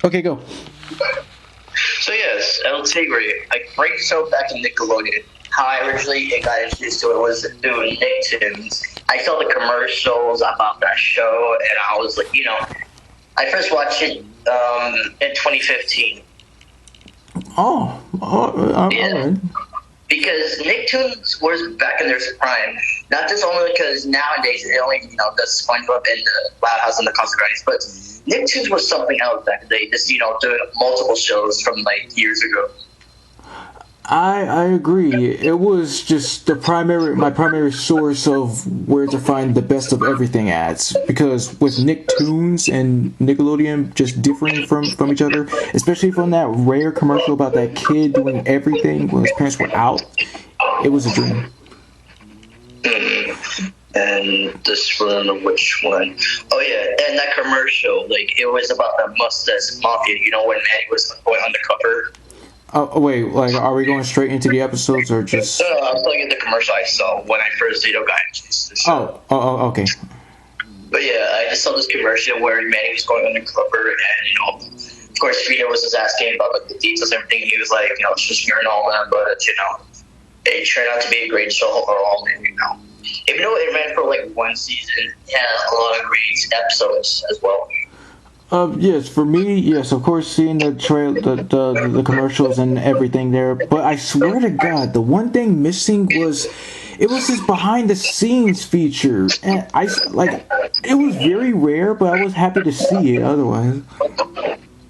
Okay, go. So yes, El Tigre, like great show back in Nickelodeon. How I originally got introduced to it was through Nicktoons. I saw the commercials about that show, and I was like, I first watched it in 2015. All right. Because Nicktoons was back in their prime. Not just only because nowadays it only does SpongeBob and the Loud House and the Constant Grannies, but Nicktoons was something else back in the day. Just doing multiple shows from like years ago. I agree. It was just my primary source of where to find the best of everything ads. Because with Nicktoons and Nickelodeon just differing from each other, especially from that rare commercial about that kid doing everything when his parents were out, it was a dream. And this one, which one? Oh yeah, and that commercial, like it was about the Mustache Mafia. When Eddie was going undercover. Oh wait, like are we going straight into the episodes or just? No, I was looking at the commercial I saw when I first got into the show. Oh, okay. But yeah, I just saw this commercial where Manny was going undercover, and of course, Frida was just asking about like the details and everything. He was like, it's just hearing all that, but it turned out to be a great show overall. And even though it ran for like one season, it had a lot of great episodes as well. Yes, for me, yes, of course, seeing the commercials and everything there, but I swear to God, the one thing missing was, it was this behind the scenes feature, and it was very rare, but I was happy to see it otherwise.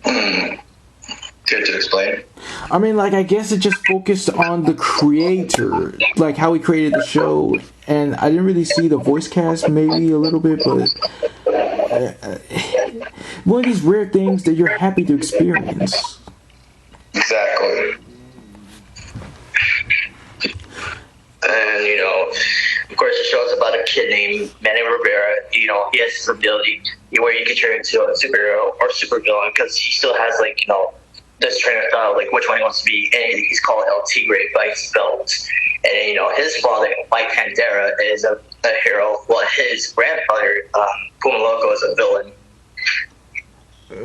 Good to explain. I mean, I guess it just focused on the creator, like how he created the show, and I didn't really see the voice cast maybe a little bit, but one of these rare things that you're happy to experience. Exactly. And, of course, the show is about a kid named Manny Rivera. He has this ability where he can turn into a superhero or supervillain because he still has, this train of thought, which one he wants to be. And he's called El Tigre by his belt. And, his father, Mike Pandera, is a hero, while his grandfather, Puma Loco, is a villain.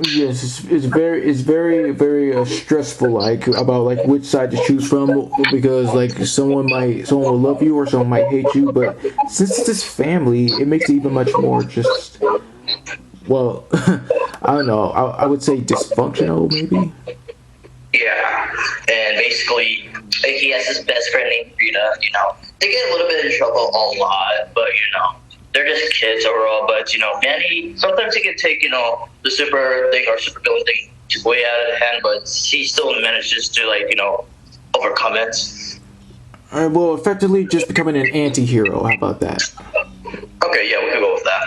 Yes, it's very very stressful about which side to choose from, because someone will love you or someone might hate you, but since it's this family, it makes it even much more just, well, I don't know, I would say dysfunctional maybe. Yeah, and basically he has his best friend named Rita. They get a little bit in trouble a lot, but they're just kids overall, but, Manny, sometimes he can take, the super thing or super villain thing way out of hand, but he still manages to, overcome it. Well, effectively just becoming an anti-hero, how about that? Okay, yeah, we can go with that.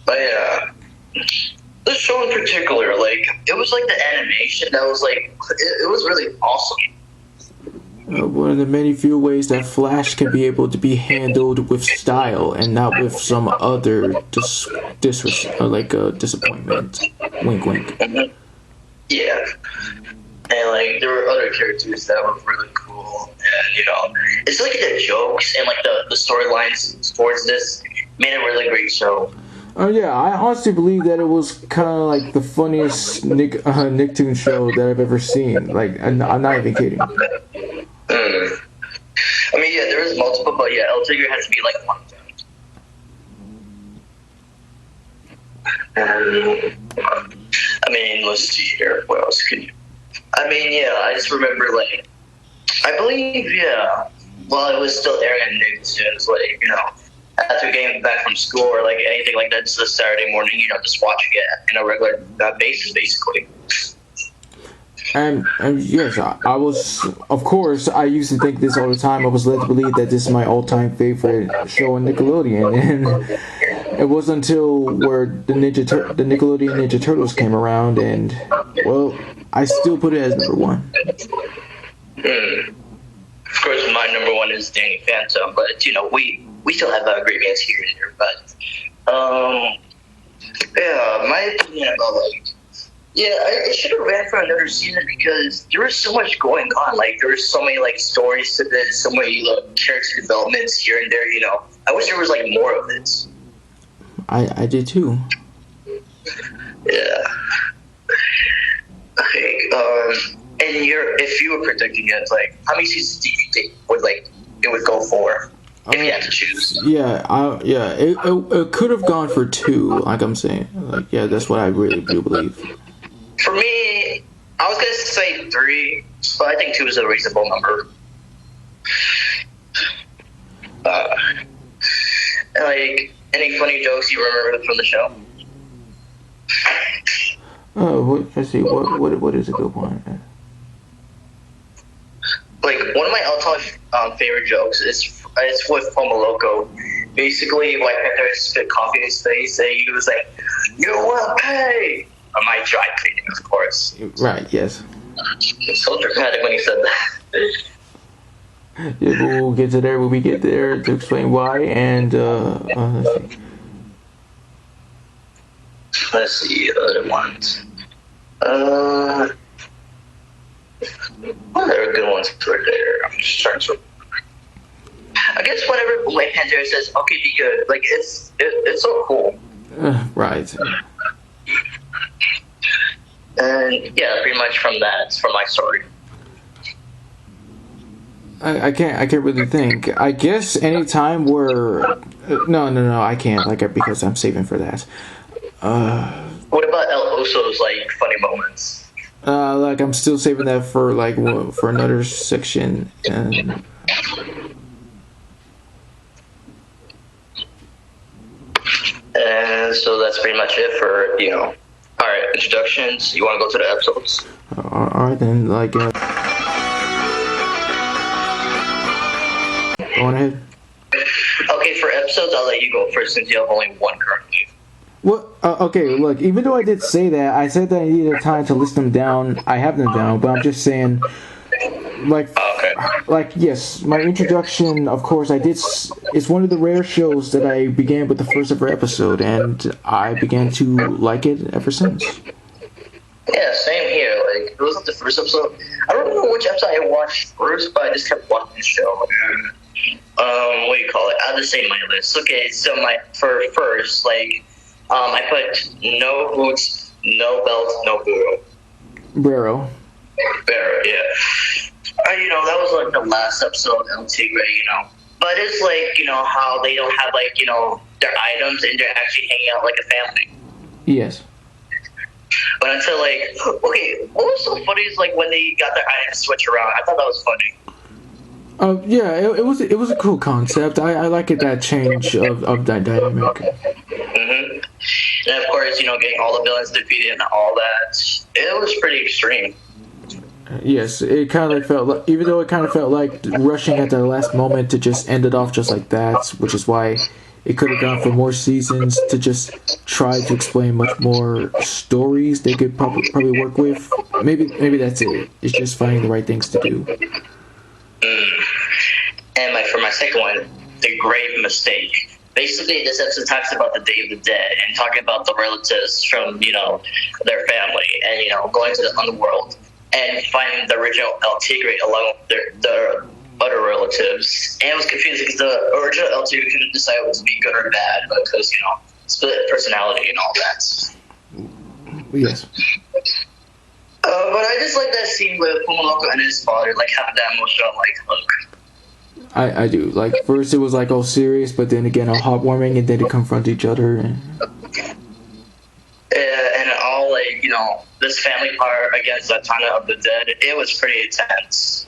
But yeah, this show in particular, it was the animation that was it was really awesome. One of the many few ways that Flash can be able to be handled with style and not with some other disappointment. Wink, wink. Mm-hmm. Yeah. And there were other characters that were really cool, and it's the jokes and the storylines towards this made a really great show. Yeah, I honestly believe that it was kind of the funniest Nicktoons show that I've ever seen. I'm not even kidding. I mean, yeah, there is multiple, but yeah, El Tigre has to be one of them. I mean, let's see here. What else can you? I mean, yeah, I just remember I believe, yeah, while it was still airing on Nicktoons, after getting back from school or anything like that, just a Saturday morning, just watching it on a regular basis, basically. And yes, I was, of course, I used to think this all the time. I was led to believe that this is my all-time favorite show on Nickelodeon, and it wasn't until where the Nickelodeon Ninja Turtles came around, and, well, I still put it as number one. Of course, my number one is Danny Phantom, but, we still have great bands here and there, but, yeah, my opinion about, yeah, it should have ran for another season because there was so much going on. There were so many stories to this, so many character developments here and there. I wish there was more of this. I did too. Yeah. Okay. And if you were predicting it, like, how many seasons do you think it would go for if you had to choose? It could have gone for 2, like I'm saying. Like, yeah, that's what I really do believe. For me, I was gonna say 3, but I think 2 is a reasonable number. Like, any funny jokes you remember from the show? Let's see. What is a good one? Like, one of my all-time favorite jokes is with Pomo Loco. Basically, White Panther spit coffee in his face, and he was like, "You will pay." On my dry cleaning, of course. Right. Yes. It's so dramatic when he said that. Yeah, we'll get to there when we get there to explain why. And let's see other ones. What other good ones were there? I'm just trying to. I guess whenever White Panther says, "Okay, be good," like it's so cool. Right. And yeah, pretty much from my story. I can't really think. I guess any time where no I can't because I'm saving for that. What about El Oso's like funny moments? I'm still saving that for for another section. And so that's pretty much it for All right, introductions. You want to go to the episodes? All right then, go on ahead. Okay, for episodes, I'll let you go first since you have only one currently. Well, okay, look, even though I did say that, I said that I needed time to list them down. I have them down, but I'm just saying, yes, my introduction, of course, it's one of the rare shows that I began with the first ever episode, and I began to like it ever since. Yeah, same here. Like, it wasn't the first episode. I don't know which episode I watched first, but I just kept watching the show. What do you call it? I'll just say my list. Okay, so for first, I put no boots, no belt, no burro. Burro, yeah. That was like the last episode of El Tigre, But it's how they don't have their items and they're actually hanging out like a family. Yes. But until okay, what was so funny is when they got their items switched around. I thought that was funny. It was a cool concept. I like it, that change of that dynamic. Mm-hmm. And of course, getting all the villains defeated and all that. It was pretty extreme. Yes, it kind of felt like, even though it kind of felt like rushing at the last moment to just end it off just like that, which is why it could have gone for more seasons to just try to explain much more stories they could probably work with. Maybe that's it. It's just finding the right things to do. And for my second one, the grave mistake. Basically, this episode talks about the Day of the Dead and talking about the relatives from their family and going to the underworld and finding the original El Tigre along with their other relatives. And it was confusing because the original El Tigre couldn't decide what to be good or bad because split personality and all that. Yes. But I just like that scene with Pumaloco and his father having that emotional hug. I do. First it was all serious, but then again all heartwarming, and then they confront each other. And all this family part against Zatanna of the Dead, it was pretty intense.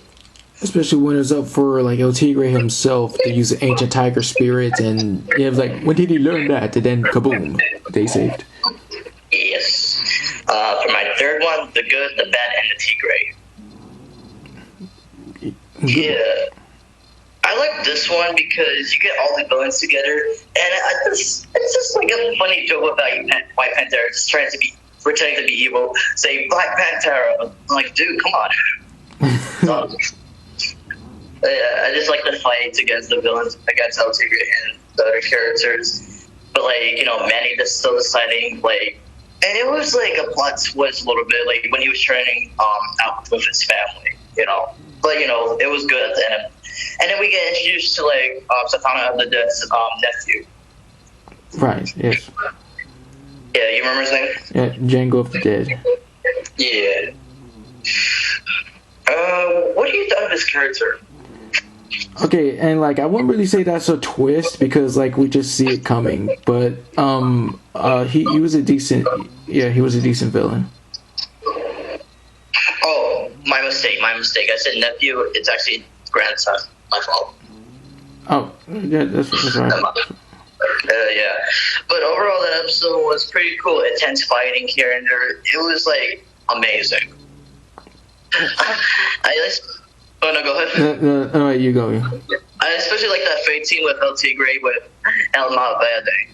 Especially when it was up for El Tigre himself to use the ancient tiger spirit, and it was when did he learn that? And then kaboom, they saved. Yes. For my third one, the good, the bad, and the Tigre. Yeah. I like this one because you get all the villains together, and it's just a funny joke about White Panther just pretending to be evil, saying Black Panther. I'm like, dude, come on. I just like the fights against the villains, against El Tigre and the other characters. But Manny just still deciding and it was a plot twist a little bit, when he was training out with his family, But it was good at the end. And then we get introduced to Zatanna of the Dead's nephew. Right. Yes. Yeah, you remember his name? Yeah, Django of the Dead. Yeah. What do you thought of his character? Okay, and like I wouldn't really say that's a twist because like we just see it coming, but he was a decent villain. Oh, my mistake. I said nephew. It's actually grandson. My fault. Oh, yeah, that's right. Yeah. But overall, that episode was pretty cool. Intense fighting here and there. It was like amazing. Oh no, go ahead. No, you go. I especially like that fight scene with El Tigre with El Malverde.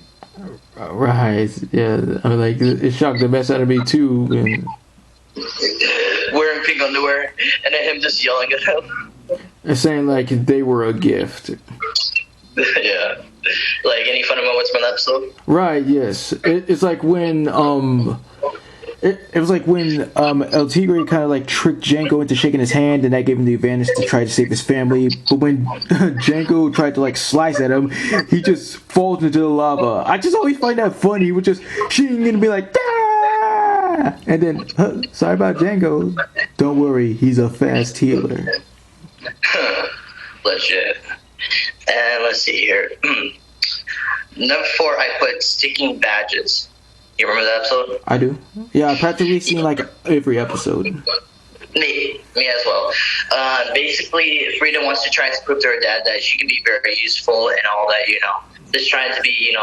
Right, yeah. I mean, like it shocked the mess out of me too. And wearing pink underwear, and then him just yelling at him. and saying like they were a gift. Yeah. Like any funny moments from that episode? Right. Yes. It's like when It was like when El Tigre kind of like tricked Django into shaking his hand, and that gave him the advantage to try to save his family. But when Django tried to like slice at him, he just falls into the lava. I just always find that funny. He would just shing and be like, ah! And then, sorry about Django. Don't worry, he's a fast healer. Legit. And let's see here. Number 4, I put sticking badges. You remember that episode? I do. Yeah, I've practically seen like every episode. Me as well. Basically, Frida wants to try to prove to her dad that she can be very useful and all that, just trying to be,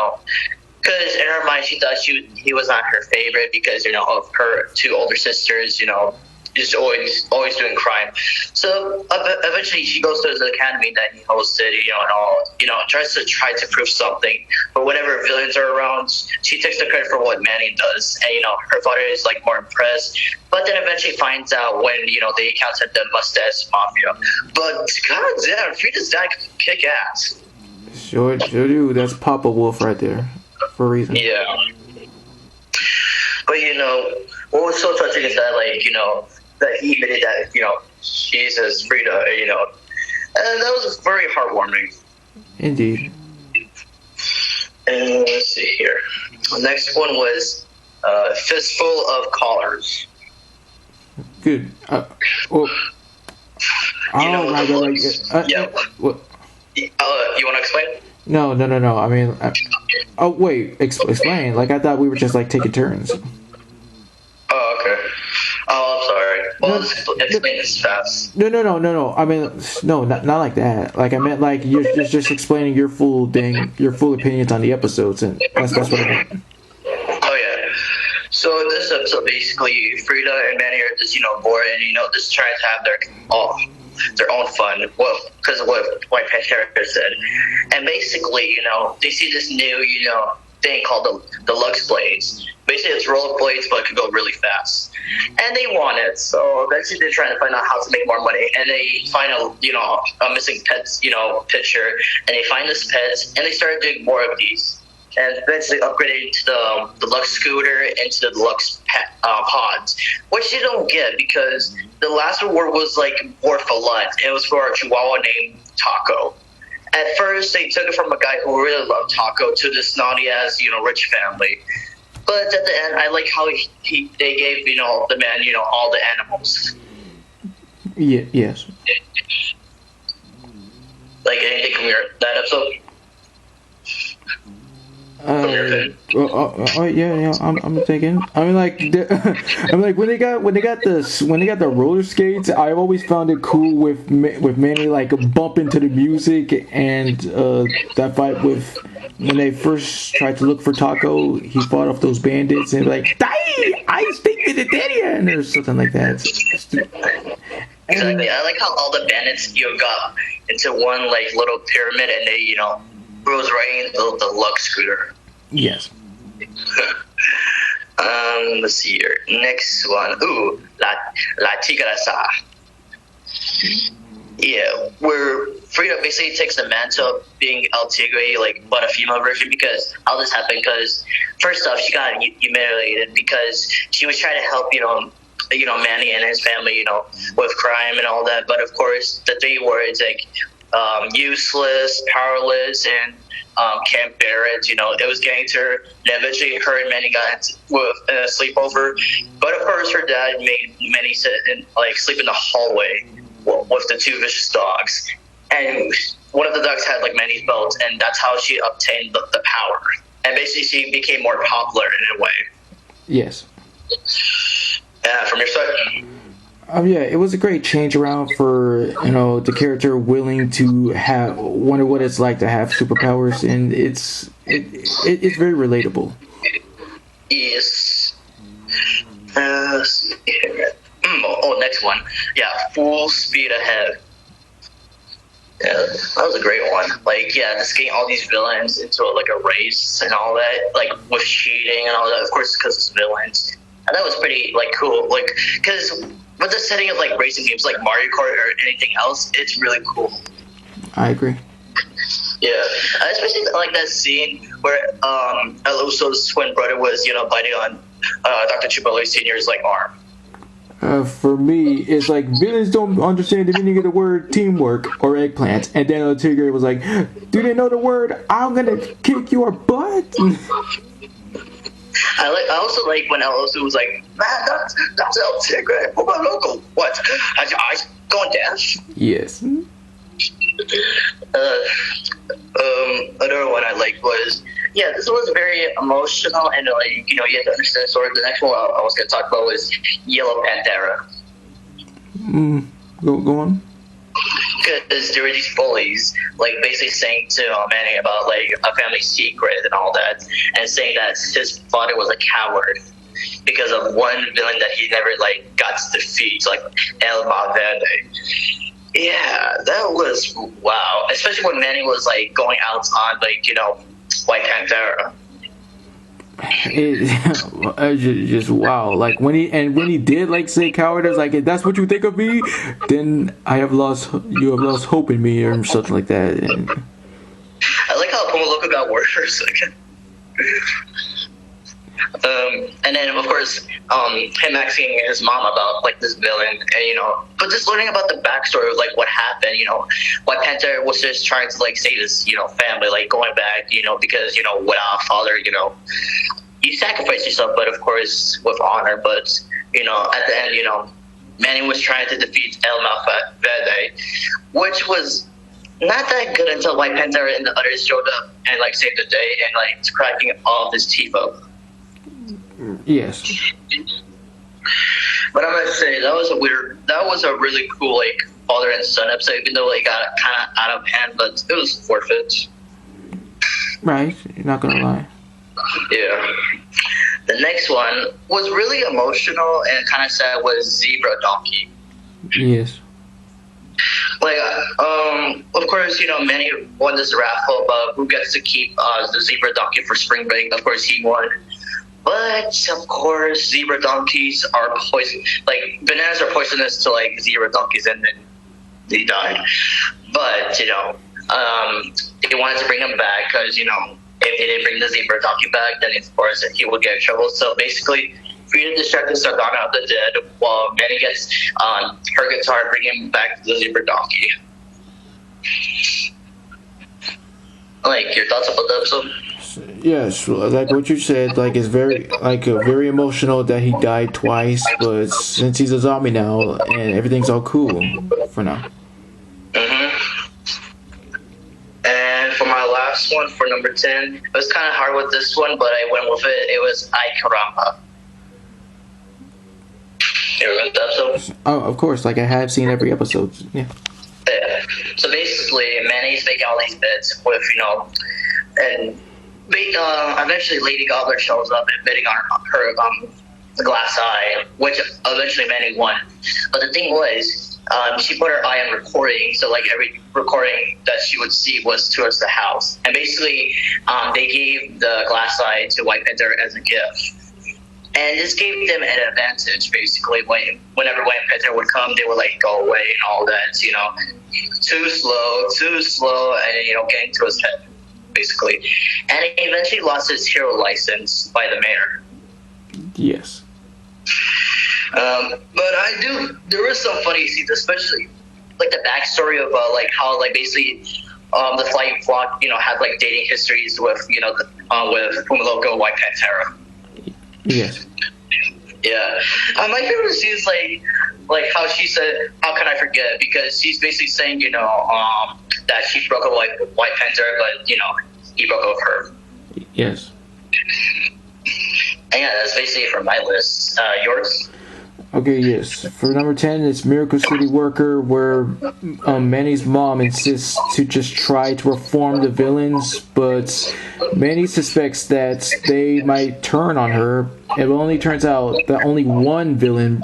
because in her mind she thought he was not her favorite because, of her 2 older sisters, just always doing crime. So eventually she goes to the academy that he hosted, and all, tries to prove something. But whenever villains are around, she takes the credit for what Manny does, and her father is like more impressed. But then eventually finds out when they encountered the mustache mafia. But god damn, Frida's dad can kick ass. Sure do. That's Papa Wolf right there, for a reason. Yeah. But what was so touching is that that he admitted that, Jesus, Frida, and that was very heartwarming. Indeed. And let's see here. The next one was Fistful of Collars. Good. What? You want to explain? No. I mean, wait, explain. Like I thought we were just like taking turns. Oh, okay. Oh, I'm sorry. Well, let's explain this fast. No. I mean, no, not like that. Like I meant like you're just explaining your full opinions on the episodes, and that's what I meant. Oh yeah. So in this episode, basically, Frida and Manny are just bored and just trying to have their own fun. Well, because of what White Panther said, and basically, they see this new thing called the Lux Blades. Basically, it's rollerblades, but it could go really fast. And they want it, so eventually they're trying to find out how to make more money. And they find a missing pets, picture, and they find this pet, and they start doing more of these. And eventually upgrading to the Lux scooter and to the Lux pods, which they don't get because the last reward was like more for lunch. It was for a Chihuahua named Taco. At first, they took it from a guy who really loved Taco to this naughty ass, rich family. But at the end, I like how they gave, the man, all the animals. Yeah. Yes. Like anything from that episode? Yeah. I'm thinking. I mean, like, when they got the roller skates, I always found it cool with Manny like bumping to the music, and that fight with when they first tried to look for Taco, he fought off those bandits and like, "Die! I speak Mediterranean" or something like that. Exactly. I like how all the bandits got into one like little pyramid, and they rose right into the Lux scooter. Yes. Let's see here. Next one. Ooh, La Tigresa. Yeah, where Frida basically takes the mantle of being El Tigre, but a female version, because how this happened, because first off, she got humiliated because she was trying to help, Manny and his family, with crime and all that. But of course, the 3 words, useless, powerless, and Camp Barrett. It was getting to her, and eventually her and Manny got with a sleepover. But of course, her dad made Manny sit and sleep in the hallway with the two vicious dogs, and one of the dogs had Manny's belt, and that's how she obtained the power. And basically, she became more popular in a way. Yes. From your side. Yeah, it was a great change around for the character willing to wonder what it's like to have superpowers, and it's very relatable. Yes. Next one. Yeah, Full Speed Ahead. Yeah, that was a great one. Just getting all these villains into a race and all that, with cheating and all that. Of course, because it's villains. And that was pretty cool. Because with the setting of racing games like Mario Kart or anything else, it's really cool. I agree. Yeah, especially that scene where El Uso's twin brother was biting on Dr. Chipotle Sr.'s arm. For me, it's villains don't understand the meaning of the word teamwork or eggplant, and then Tigre was like, "Do they know the word? I'm gonna kick your butt." I also like when El Uso was like, "Man, that's El Tigre. Oh my local. What? Has your eyes going deaf?" Yes. Another one I liked was, this was very emotional, and you had to understand the story. The next one I was going to talk about was Yellow Pantera. Go on. Because there were these bullies, basically saying to Manny about a family secret and all that, and saying that his father was a coward because of one villain that he never got to defeat, El Malverde. Yeah, that was wow. Especially when Manny was going out on White Pantera. Just wow. When he did say coward, I was like, if that's what you think of me, then you have lost hope in me or something like that. And I like how Pomoloco got worse for a second. And then of course, him asking his mom about this villain, and but just learning about the backstory of what happened. White Panther was just trying to save his family, going back, because without a father, you sacrifice yourself, but of course with honor. But at the end, Manny was trying to defeat El Malverde, which was not that good until White Panther and the others showed up and saved the day and cracking all of his teeth up. Yes. But I must say that was a really cool father and son episode, even though it got kind of out of hand, but it was worth it. Right, you're not gonna lie. Yeah. The next one was really emotional and kind of sad. Was Zebra Donkey. Yes. Of course, Manny won this raffle about who gets to keep the Zebra Donkey for spring break. Of course, he won. But of course, zebra donkeys are poison. Bananas are poisonous to zebra donkeys, and then they died. But they wanted to bring him back because if they didn't bring the zebra donkey back, then of course he would get in trouble. So basically, Frida distracted Sardana out of the dead, while Manny gets her guitar, bringing back the zebra donkey. Your thoughts about the episode? Yes, what you said, it's very very emotional that he died twice, but since he's a zombie now and everything's all cool for now. And for my last one, for number 10, it was kind of hard with this one, but I went with it. It was Ay Caramba. You remember that episode? Oh, of course, I have seen every episode. Yeah. So basically, Manny's making all these bets with and eventually Lady Gobbler shows up and bidding on her glass eye, which eventually Manny won. But the thing was, she put her eye on recording, so every recording that she would see was towards the house. And basically, they gave the glass eye to White Panther as a gift. And this gave them an advantage, basically. Whenever White Panther would come, they would go away and all that, too slow, and getting to his head, basically. And he eventually lost his hero license by the mayor. Yes. But there was some funny scenes, especially the backstory of how basically the Flying Flock, had like dating histories with with Umaloco White Pantera. Yes. Yeah, my favorite scene is like how she said, "How can I forget?" Because she's basically saying, that she broke up with White Panther, but he broke up with her. Yes. And yeah, that's basically it for my list. Yours? Okay, yes. For number 10, it's Miracle City Worker, where Manny's mom insists to just try to reform the villains, but Manny suspects that they might turn on her. It only turns out that only one villain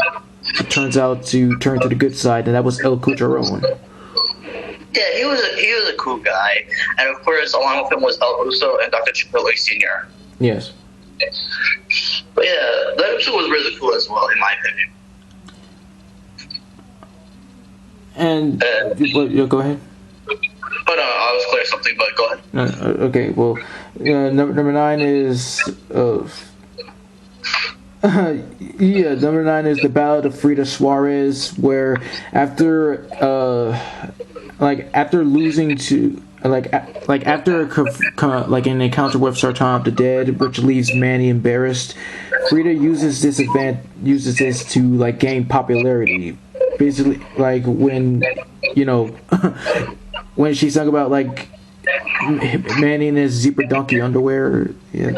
turns out to turn to the good side, and that was El Cucharon. Yeah, he was a cool guy, and of course, along with him was El Russo and Dr. Chipotle Sr. Yes. But yeah, that episode was really cool as well, in my opinion. And go ahead. But I was clear something, but go ahead. Okay, well, number 9 is number 9 is the Ballad of Frida Suarez, where after losing to after an encounter with Sartan of the Dead, which leaves Manny embarrassed, Frida uses this to gain popularity. Basically, when when she sung about Manny in his zebra donkey underwear. Yeah.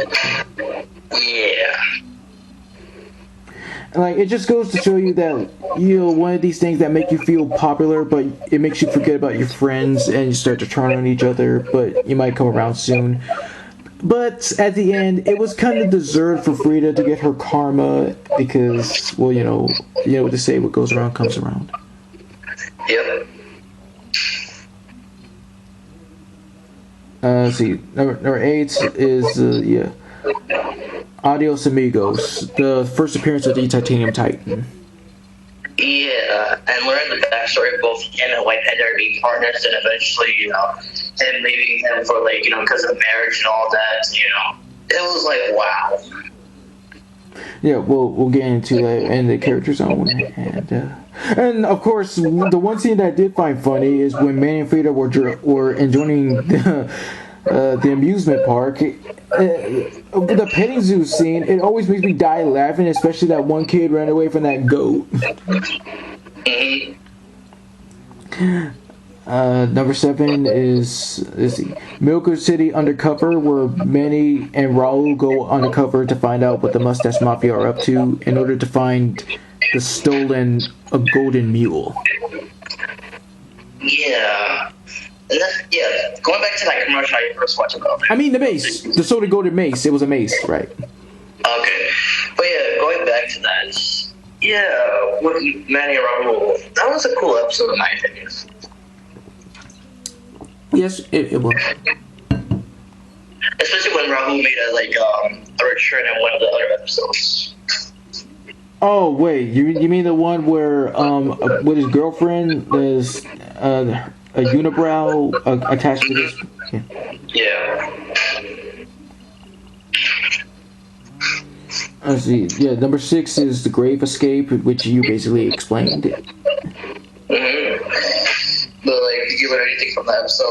It just goes to show you that one of these things that make you feel popular, but it makes you forget about your friends and you start to turn on each other. But you might come around soon. But at the end, it was kind of deserved for Frida to get her karma because, to say what goes around comes around. Yep. Let's see. Number 8 is Adios Amigos, the first appearance of the Titanium Titan. Yeah, and learn the backstory of both him and White Panther being partners, and eventually, him leaving him for because of marriage and all that. It was wow. Yeah, we'll get into that in the character zone, and of course, the one scene that I did find funny is when Manny and Frida were enjoying the amusement park. The petting zoo scene, it always makes me die laughing, especially that one kid ran away from that goat. Number 7 is Milko City Undercover, where Manny and Raul go undercover to find out what the Mustache Mafia are up to in order to find the stolen golden mule. Yeah. Going back to that commercial I first watched about. I mean the mace, the stolen golden mace. It was a mace, right? Okay, but yeah, going back to that, with Manny and Raul, that was a cool episode in my opinion. Yes, it was. Especially when Raul made a return in one of the other episodes. Oh wait, you mean the one where with his girlfriend is a unibrow attached to this? Yeah. Let's see. Yeah, number 6 is the Grave Escape, which you basically explained. But did you learn anything from that? So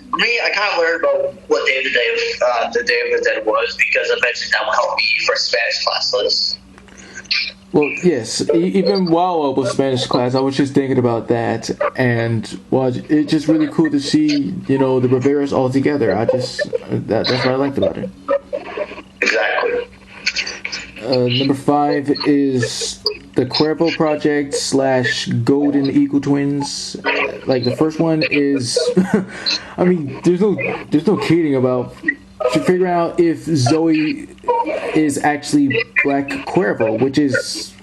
for me, I kind of learned about what Day of the Dead was, because eventually that will help me for Spanish classes. Well, yes. Even while I was Spanish class, I was just thinking about that, and it's just really cool to see the Riveras all together. That's what I liked about it. Exactly. Number 5 is the Cuervo Project / Golden Eagle Twins. The first one is, I mean, there's no kidding about to figure out if Zoe is actually Black Cuervo, which is,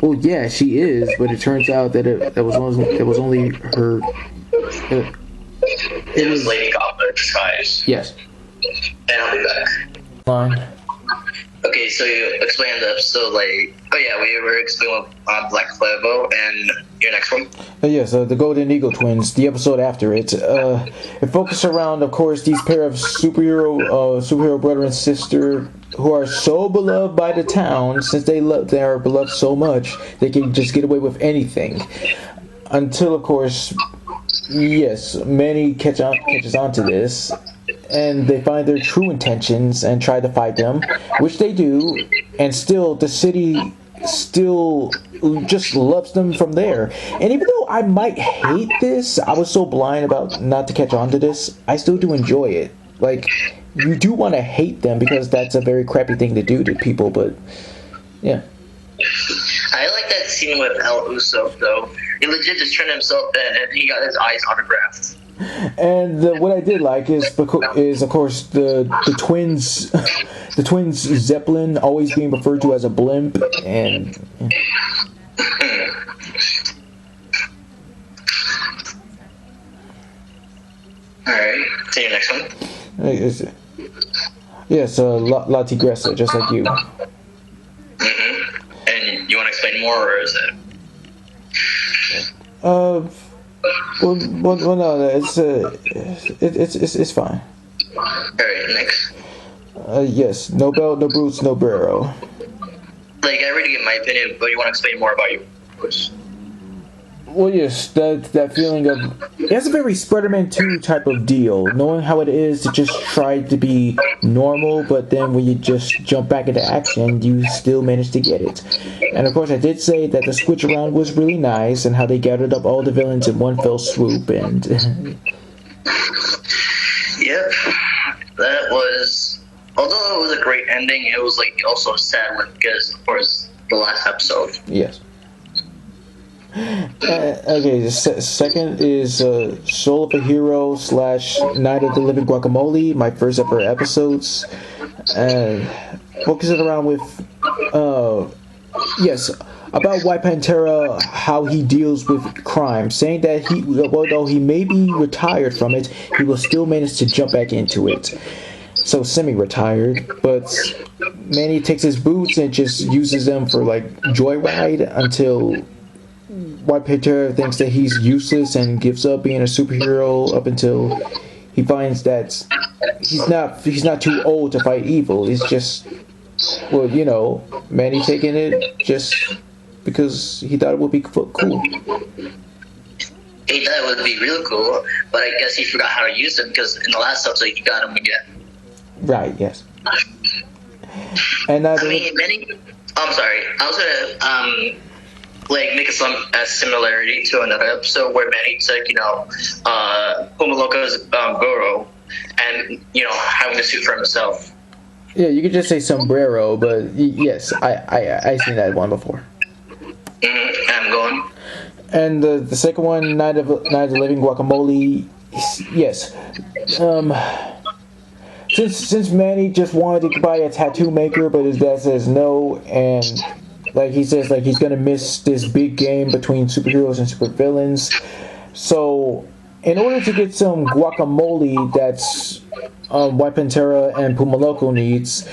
well, yeah, she is, but it turns out that it was only her. It was Lady Goblin in disguise. Yes. And I'll be back. Fine. Okay, so you explained the episode, we were explaining Black Cuervo, and your next one? Yes, the Golden Eagle Twins, the episode after it. It focuses around, of course, these pair of superhero brother and sister who are so beloved by the town, since they are beloved so much, they can just get away with anything. Until, of course, yes, Manny catches on to this, and they find their true intentions and try to fight them, which they do, and still the city still just loves them from there. And even though I might hate this, I was so blind about not to catch on to this, I still do enjoy it. Like, you do want to hate them because that's a very crappy thing to do to people, but yeah. I like that scene with El Uso, though. He legit just turned himself in, and he got his eyes autographed. And what I did like is of course the twins, the twins Zeppelin always being referred to as a blimp, and All right, to your next one. Yes, La Tigresa, just like you. And you want to explain more, or is it? Well, no, it's fine. All right, next. Yes, no belt, no boots, no barrow. Like, I already get my opinion, but you want to explain more about yours? Well, yes, that feeling of it's a very Spider-Man 2 type of deal, knowing how it is to just try to be normal, but then when you just jump back into action, you still manage to get it. And of course, I did say that the switch around was really nice, and how they gathered up all the villains in one fell swoop, and Yep, that was. Although it was a great ending, it was like also a sad one because, of course, the last episode. yes. Okay, the second is Soul of a Hero / Night of the Living Guacamole, my first ever episodes. Focusing around with, yes, about White Pantera, how he deals with crime, saying that although he may be retired from it, he will still manage to jump back into it. So semi-retired, but Manny takes his boots and just uses them for like joyride until White Pantera thinks that he's useless and gives up being a superhero up until he finds that he's not too old to fight evil. It's just, well, you know, Manny taking it just because he thought it would be cool. He thought it would be real cool, but I guess he forgot how to use it because in the last episode he got him again. Right, yes. And Manny. I'm sorry. I was gonna like make a similarity to another episode where Manny took, Pumaloka's Goro, and having the suit for himself. Yeah, you could just say sombrero, but yes, I seen that one before. I'm going. And the second one, Night of the Living Guacamole, yes. Since Manny just wanted to buy a tattoo maker, but his dad says no, and like he says, like he's gonna miss this big game between superheroes and supervillains. So, in order to get some guacamole that's White Pantera and Pumaloco needs,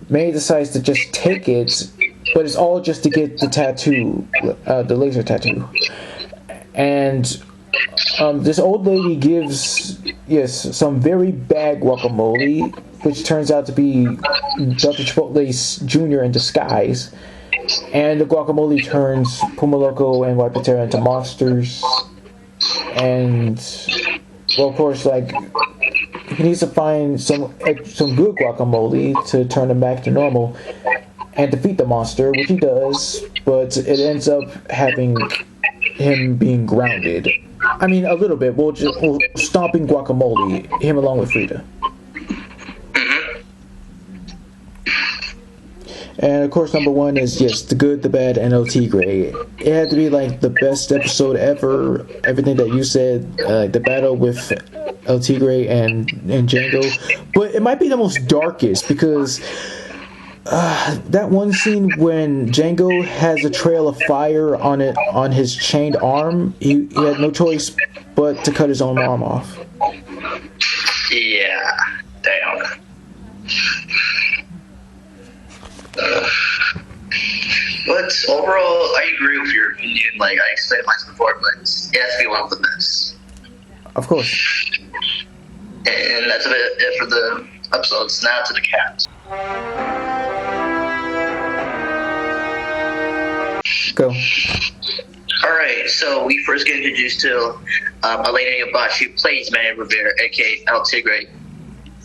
Manny decides to just take it, but it's all just to get the tattoo, the laser tattoo. And this old lady gives, some very bad guacamole, which turns out to be Dr. Chipotle's Jr. in disguise. And the guacamole turns Pumaloco and White Pantera into monsters. And, well, of course, like, he needs to find some good guacamole to turn him back to normal and defeat the monster, which he does, but it ends up having him being grounded. I mean, a little bit. We'll stomping guacamole, him along with Frida. And of course, number one is, yes, The Good, the Bad, and El Tigre. It had to be like the best episode ever. Everything that you said, the battle with El Tigre and Django. But it might be the most darkest because that one scene when Django has a trail of fire on his chained arm, he had no choice but to cut his own arm off. Yeah, damn. But overall, I agree with your opinion. Like I explained mine before, but it has to be one of the best. Of course. And that's about it for the episodes. Now to the cat. Go. All Alright, so we first get introduced to Elena Yabachi, who plays Manny Rivera, aka El Tigre.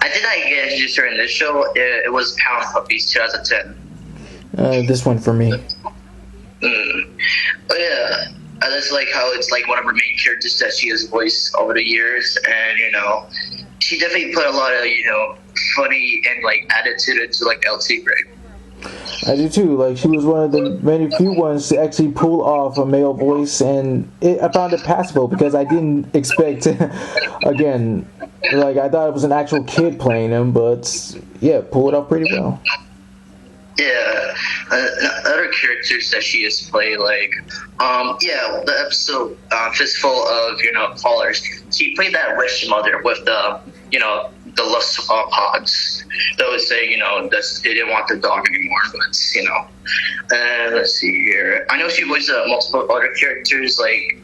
I did not get introduced her in this show. It was Pound Puppies 2010. This one for me. But yeah, I just like how it's like one of her main characters that she has voiced over the years, and she definitely put a lot of funny and like attitude into like El Tigre. I do too. Like, she was one of the many few ones to actually pull off a male voice, and I found it passable because I didn't expect, again, like, I thought it was an actual kid playing him, but yeah, pull it off pretty well. Yeah, other characters that she has played, like, the episode Fistful of Callers. She played that rich mother with the lust pods. That was saying, that they didn't want the dog anymore, but let's see here. I know she voiced multiple other characters, like,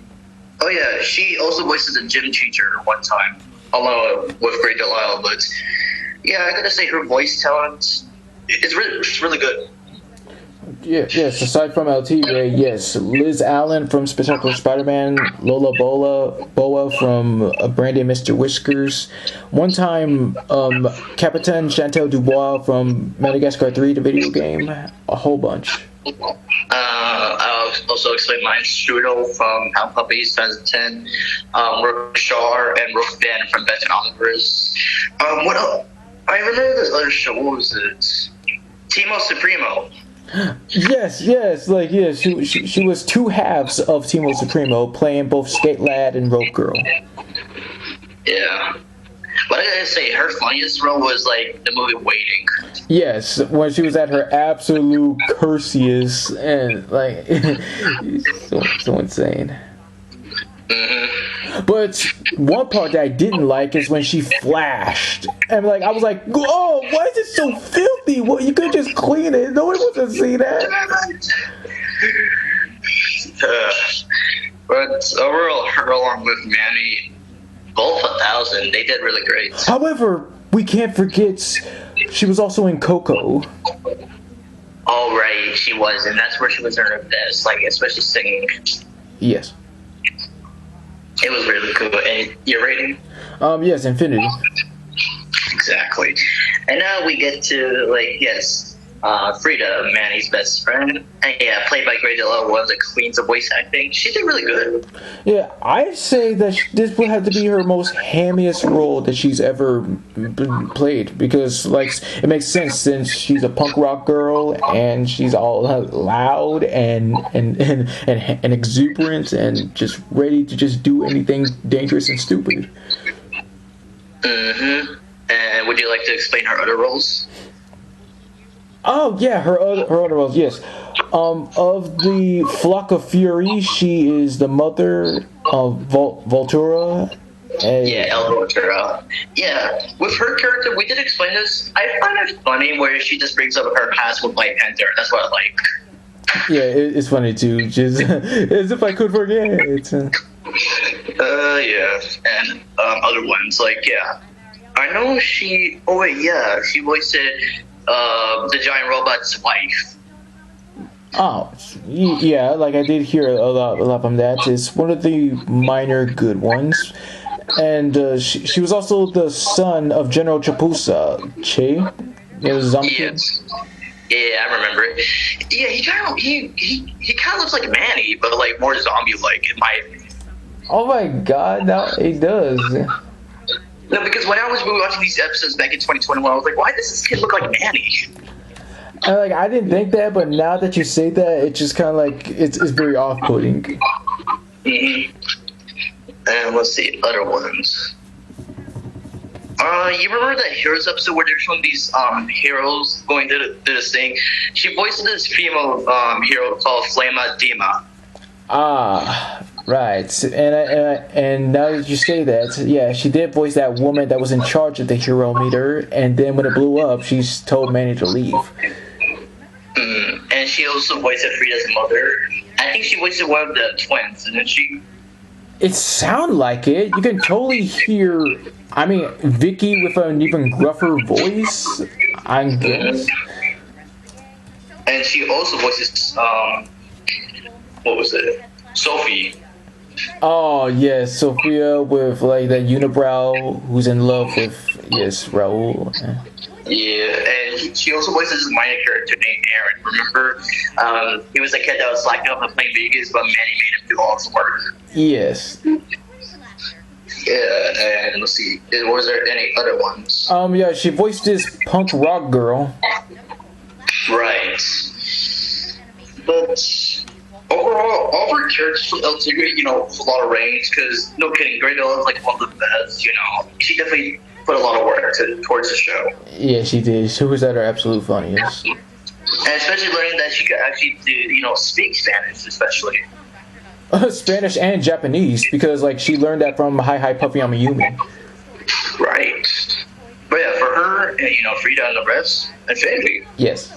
she also voiced the gym teacher one time, along with Great Delisle. But yeah, I gotta say her voice talent. It's really good. Yeah, yes, aside from El Tigre, yes. Liz Allen from Spectacular Spider-Man, Lola Boa from Brandy and Mr. Whiskers. One time, Capitaine Chantal Dubois from Madagascar 3, the video game. A whole bunch. I'll also explain mine. Strudel from Pound Puppies 2010. Rook Shaw and Rook Van from Beth and Oliver's. What else? I remember this other show. What was it? Timo Supremo. Yes, she was two halves of Timo Supremo, playing both Skate Lad and Rope Girl. Yeah. But I gotta say, her funniest role was like the movie Waiting. Yes, when she was at her absolute cursiest and like so insane. Mm-hmm. But one part that I didn't like is when she flashed, and like I was like, "Oh, why is it so filthy? Well, you could just clean it. No one wants to see that." But overall, her along with Manny, both 1,000, they did really great. However, we can't forget she was also in Coco. Oh right, she was, and that's where she was at her best, like especially singing. Yes. It was really cool. And your rating? Yes, Infinity. Exactly. And now we get to, Frida, Manny's best friend. And yeah, played by Grey Delo, one of the queens of voice acting. She did really good. Yeah, I'd say that this would have to be her most hammiest role that she's ever played, because, it makes sense since she's a punk rock girl and she's all loud and exuberant and just ready to just do anything dangerous and stupid. Mm-hmm. And would you like to explain her other roles? Oh yeah, her other roles, yes. Of the Flock of Fury, she is the mother of Voltura. El Voltura. Yeah, with her character, we did explain this. I find it funny where she just brings up her past with Black Panther. That's what I like. Yeah, it's funny too, just as if I could forget. Yeah, and other ones, I know she. Oh wait, yeah, she voiced the giant robot's wife. Oh, yeah, I did hear a lot from that. It's one of the minor good ones. And she was also the son of General Chapuza, Che? Yes. Yeah, I remember it. Yeah, he kind of looks like Manny, but more zombie-like in my opinion. Oh my god, now he does. No, because when I was watching these episodes back in 2021, I was like, why does this kid look like Manny? And I didn't think that, but now that you say that, it's just kind of it's very off-putting. Mm-hmm. And let's see, other ones. You remember that Heroes episode where they're showing these heroes going to this thing? She voiced this female hero called Flama Dima. Ah, right. And now that you say that, yeah, she did voice that woman that was in charge of the hero meter, and then when it blew up, she's told Manny to leave. And she also voiced Frida's mother. I think she voiced one of the twins, didn't she? It sounded like it. You can totally hear, Vicky with an even gruffer voice, I guess. And she also voices, what was it? Sophie. Oh yes, Sophia with like that unibrow who's in love with Raul. Yeah, and she also voices a minor character named Aaron. Remember, he was the kid that was slacking up and playing video games, but Manny made him do all his work. Yes. Yeah, and let's see, was there any other ones? Yeah, she voiced this punk rock girl. Right. But overall, all of her characters from El Tigre, with a lot of range, because, no kidding, Grey Bell is like one of the best, She definitely put a lot of work towards the show. Yeah, she did. She was at her absolute funniest. And especially learning that she could actually do, speak Spanish, especially. Spanish and Japanese, because like she learned that from Hi Puffy Amayumi. Right. But yeah, for her, and, Frida and the rest, and family. Yes.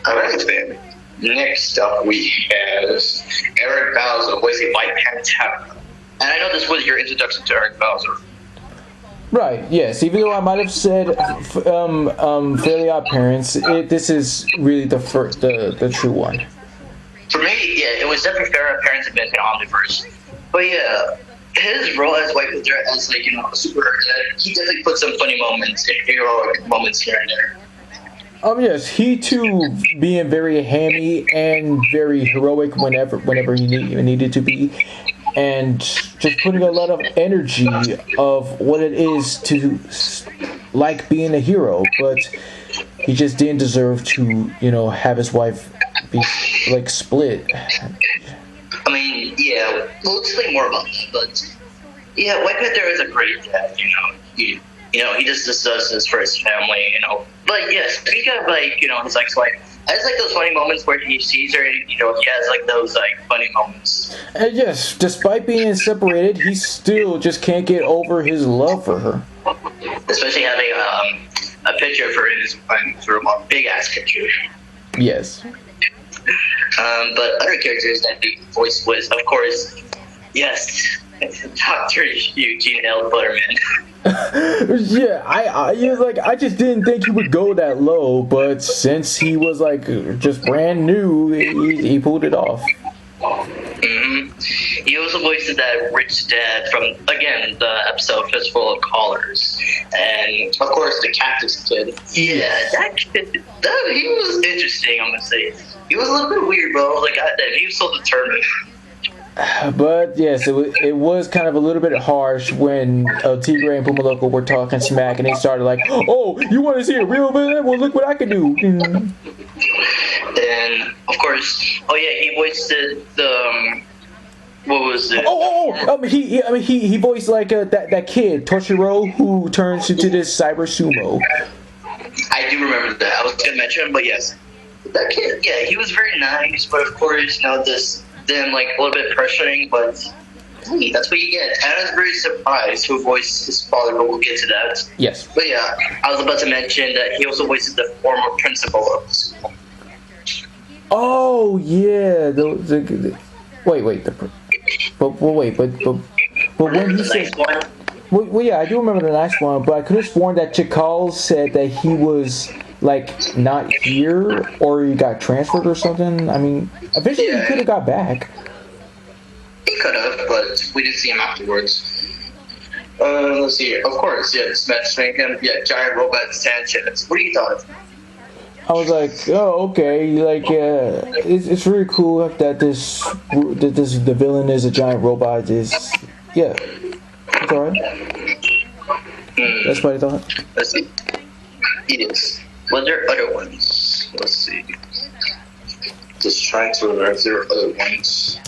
Alright, family. Next up, we have Eric Bowser, voicing White Pantera. And I know this was your introduction to Eric Bowser. Right. Yes. Even though I might have said Fairly Odd Parents, this is really the true one. For me, yeah, it was definitely Fairly Odd Parents and Benton Omniverse. But yeah, his role as White Panther, as like a super, he definitely put some funny moments, heroic moments here and there. Yes, he too being very hammy and very heroic whenever he needed to be, and just putting a lot of energy of what it is to like being a hero, but he just didn't deserve to, have his wife be like split. I mean, yeah, we'll explain more about that, but yeah, White Panther is a great dad, he just does this for his family, But yeah, speaking of his ex-wife, I just like those funny moments where he sees her, and he has like those like funny moments. And yes, despite being separated, he still just can't get over his love for her. Especially having a picture for his for a big ass picture. Yes. But other characters that he voiced was, of course, yes, Dr. Eugene L. Butterman. Yeah, I just didn't think he would go that low, but since he was like just brand new, he pulled it off. Mm-hmm. He also voiced that rich dad from, again, the episode Fistful of Callers, and of course the Cactus Kid. Yeah, that kid, he was interesting. I'm gonna say he was a little bit weird, bro. Like he was so determined. But yes, it was kind of a little bit harsh when Tigre and Puma Loco were talking smack, and they started like, "Oh, you want to see a real villain? Well, look what I can do." And of course, he voiced the what was it? He voiced like that kid Toshiro who turns into this cyber sumo. I do remember that. I was gonna mention him, but yes, that kid. Yeah, he was very nice, but of course, then like a little bit pressuring, but hey, that's what you get. And I was very surprised who voiced his father, but we'll get to that. Yes. But yeah, I was about to mention that he also voiced the former principal of the school. Oh yeah, but when he said, well, yeah, I do remember the nice one, but I could have sworn that Chakal said that he was like not here or he got transferred or something. I mean, eventually he could have got back. He could have, but we didn't see him afterwards. Let's see. Of course, yeah, Smash him. Yeah, Giant Robot Sanchez. What do you thought? I was like, oh, okay. Like, it's really cool that the villain is a giant robot. It's alright. That's what I thought. Let's see. Yes. Was there other ones? Let's see. Just trying to remember if there were other ones.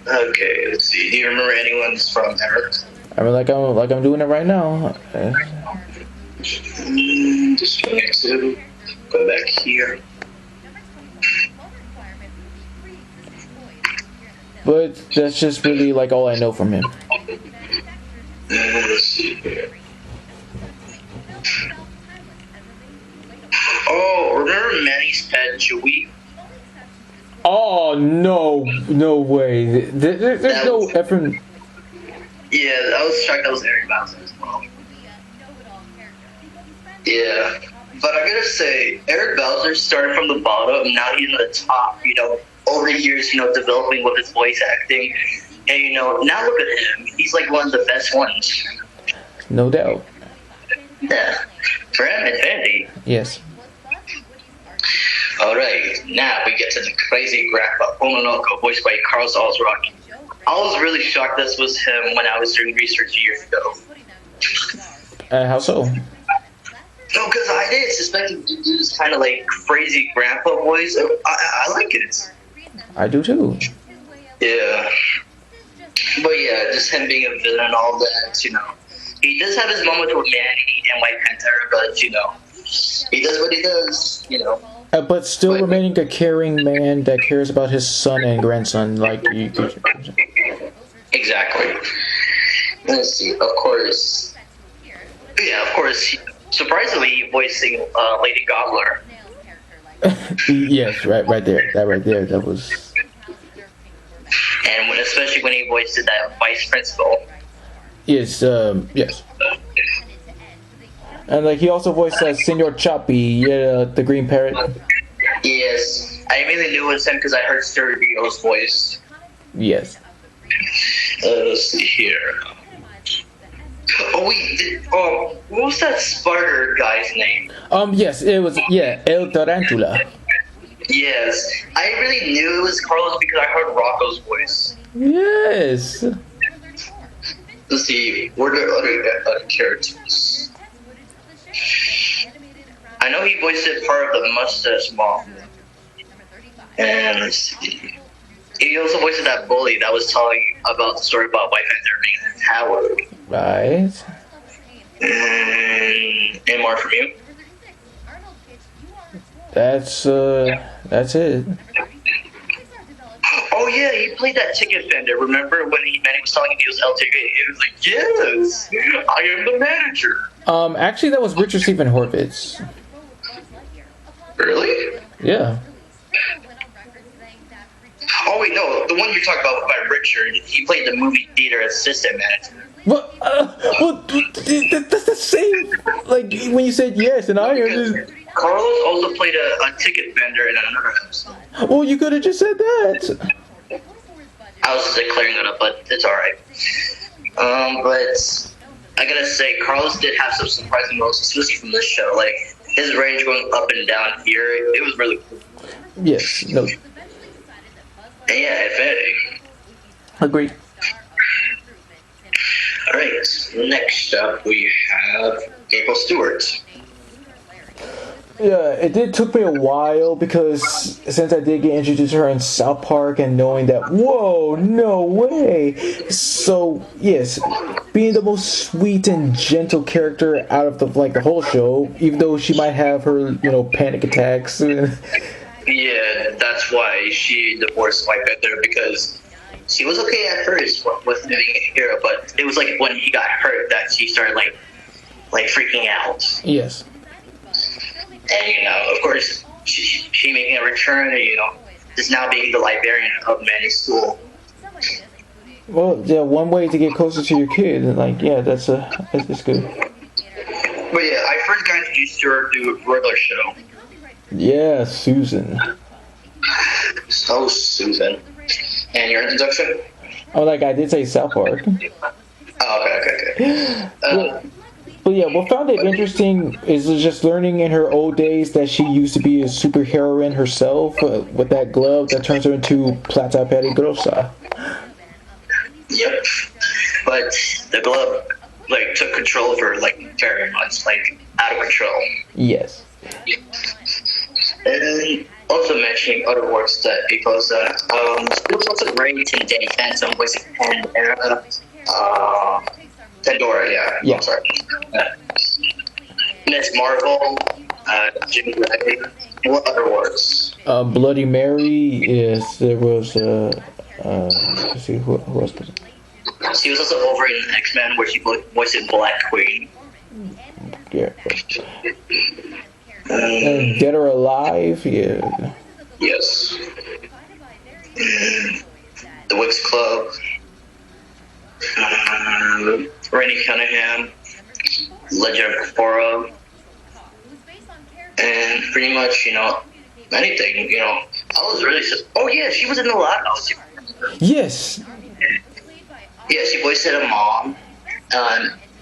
Okay, let's see. Do you remember any ones from Eric? I mean, like I'm doing it right now. Just going to go back here. But that's just really like all I know from him. Let's see here. Oh, remember Manny's pet, Chewie? Oh, no way. There's no effing... Yeah, I was shocked that was Eric Bowser as well. Yeah, but I gotta say, Eric Bowser started from the bottom, now he's at the top, over the years, developing with his voice acting. And, now look at him. He's like one of the best ones. No doubt. Yeah. For him, infinity. Yes. Alright, now we get to the crazy grandpa, Omonoko, voiced by Carlos Alzrock. I was really shocked this was him when I was doing research years ago. How so? No, because I didn't suspect him to do this kind of like crazy grandpa voice. I like it. I do too. Yeah. But yeah, just him being a villain and all that, He does have his moments with Manny and White Panther, but, he does what he does, But still remaining a caring man that cares about his son and grandson, like you. Exactly. Let's see. Of course. Yeah, of course. Surprisingly, voicing Lady Gobbler. Yes, right there. That was. And especially when he voiced that vice principal. Yes. Yes. And like he also voiced Senor Choppy, the green parrot. Yes, I immediately knew it was him because I heard Sterio's voice. Yes. Let's see here. Oh wait, what was that spider guy's name? Yes, it was El Tarantula. Yes, I really knew it was Carlos because I heard Rocco's voice. Yes. Let's see, what are other characters? I know he voiced it part of the Mustache Mom. And let's see. He also voiced that bully that was telling about the story about White Panther being in the tower. Right. And any more from you? That's it. Oh yeah, he played that ticket vendor. Remember when Manny was telling him he was El Tigre? He was like, "Yes, I am the manager." Actually, that was Richard Stephen Horvitz. Really? Yeah. Oh wait, no, the one you're talking about by Richard. He played the movie theater assistant manager. What? That's the same. Like when you said yes, and I heard. Carlos also played a ticket vendor in another episode. Well, you could have just said that. I was just clearing it up, but it's alright. But I gotta say, Carlos did have some surprising roles, especially from this show. Like, his range going up and down here, it was really cool. Yes. No. And yeah, Infinity. Agreed. Alright, next up we have April Stewart. Yeah, it took me a while because since I did get introduced to her in South Park and knowing that, whoa, no way. So yes, being the most sweet and gentle character out of the whole show, even though she might have her panic attacks. Yeah, that's why she divorced White Panther, because she was okay at first with being a hero, but it was like when he got hurt that she started like freaking out. Yes. And, of course, she making a return and, just now being the librarian of Manny's school. Well, yeah, one way to get closer to your kid, that's good. But yeah, I first got introduced to her through a regular show. Yeah, Susan. So, Susan. And your introduction? Oh, I did say South Park. Oh, okay. But yeah, what found it interesting is just learning in her old days that she used to be a superheroine herself with that glove that turns her into Plata Peligrosa. Yep. But the glove, took control of her, very much, out of control. Yes. And also mentioning other works that because she was also great in Danny Phantom, voicing Pandora, yeah. Yeah. I'm sorry. Miss Marvel, Jimmy Ray. What other works? Bloody Mary. Yes, there was. Let's see who else was it? She was also over in X-Men, where she voiced Black Queen. Yeah. And Dead or Alive. Yeah. Yes. The Wicks Club. Rainy Cunningham, Legend of Korra, and pretty much, anything, I was really. Oh yeah, she was in the Lighthouse. Yes. Yeah, she voiced a mom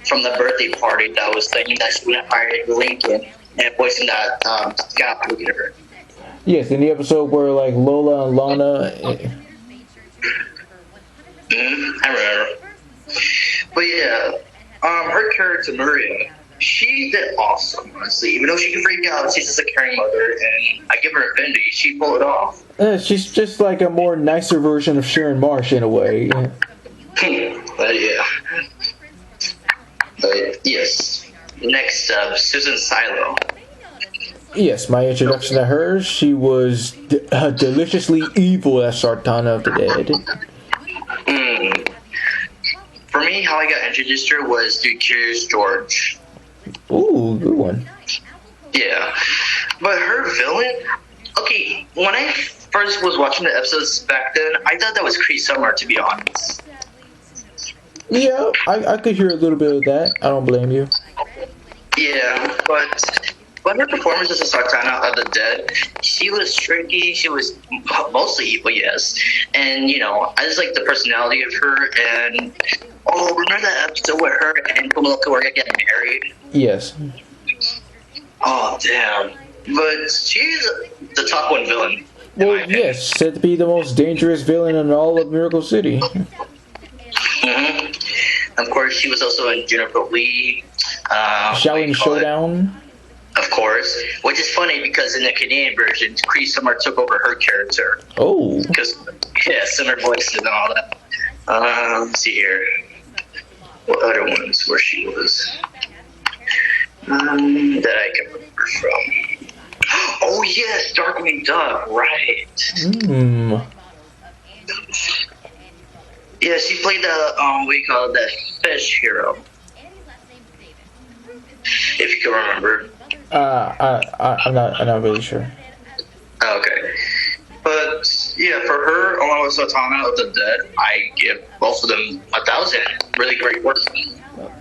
from the birthday party that was saying that she went hired Lincoln and voicing that guy looking at her. Yes, in the episode where like Lola and Lana. I remember. But yeah, her character Maria, she did awesome. Honestly, even though she can freak out, she's just a caring mother, and I give her affinity. She pulled it off. She's just like a more nicer version of Sharon Marsh in a way. But yeah. But yes. Next up, Susan Silo. Yes, my introduction to her, she was deliciously evil as Sartana of the Dead. For me, how I got introduced to her was through Curious George. Ooh, good one. Yeah. But her villain, okay, when I first was watching the episodes back then, I thought that was Cree Summer, to be honest. Yeah, I could hear a little bit of that. I don't blame you. Yeah, but her performance as a Sartana of the Dead, she was tricky, she was mostly evil, yes. And, you know, I just like the personality of her, and, oh, remember that episode with her and Kumaloka were getting married? Yes. Oh, damn. But she's the top one villain. Well, yes, said to be the most dangerous villain in all of Miracle City. Mm-hmm. Of course, she was also in Juniper Lee. Shaolin Showdown. Of course, which is funny because in the Canadian version, Cree Summer took over her character. Oh. Because, yeah, similar voices and all that. Let's see here. What other ones where she was? That I can remember from. Oh, yes, Darkwing Duck, right. Yeah, she played the, we call it the fish hero. If you can remember. I'm not really sure. Okay. But, yeah, for her, along with Satana of the Dead, I give both of them 1,000. Really great work.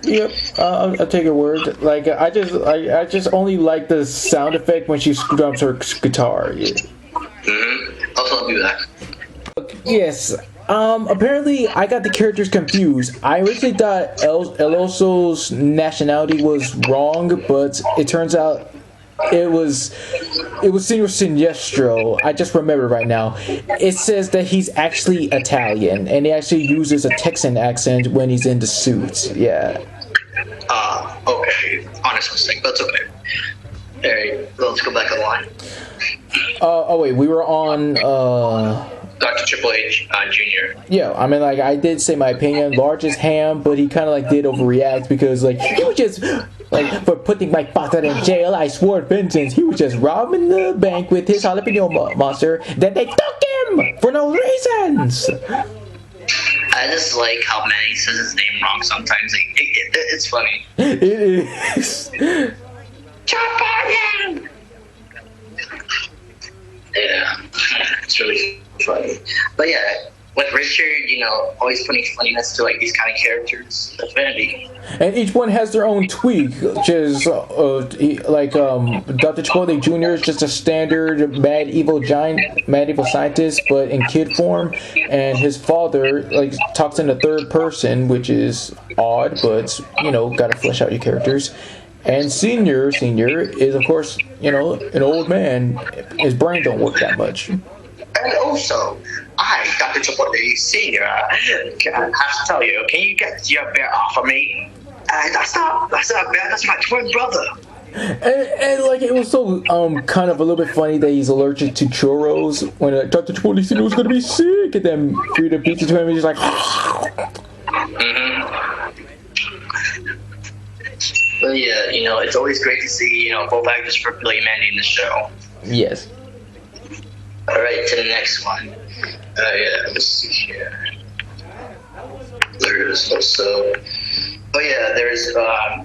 Yep, I'll take your word. Like, I just only like the sound effect when she drums her guitar. Yeah. Also, do that. Yes. Apparently, I got the characters confused. I originally thought El Oso's nationality was wrong, but it turns out it was Senor Sinestro. I just remember right now. It says that he's actually Italian, and he actually uses a Texan accent when he's in the suit. Yeah. Okay. Honest mistake. That's okay. Alright, let's go back online. Oh wait, we were on Dr. Triple H Jr. Yeah, I mean, like, I did say my opinion. Large as Ham, but he kind of, like, did overreact because, like, he was just, like, for putting my father in jail, I swore vengeance. He was just robbing the bank with his jalapeno monster. Then they took him for no reasons. I just like how Manny says his name wrong sometimes. It's funny. It is. Japan! Yeah, it's really funny. But yeah, with Richard, you know, always putting funniness to like these kind of characters. Affinity. And each one has their own tweak, which is like Dr. Chipotle Jr. is just a standard mad evil scientist, but in kid form. And his father like talks in the third person, which is odd, but you know, gotta flesh out your characters. And Senior is, of course, you know, an old man. His brain don't work that much. And also, Dr. Chipotle Senior, I have to tell you, can you get your bear off of me? That's not a bear, that's my twin brother. And like, it was so kind of a little bit funny that he's allergic to churros when Dr. Chipotle Senior was going to be sick, and then Frida beats it to him, and he's like... But yeah, you know, it's always great to see, you know, both actors for Billy and Mandy in the show. Yes. Alright, to the next one. Yeah, let's see here. There's also... Oh yeah, there's, I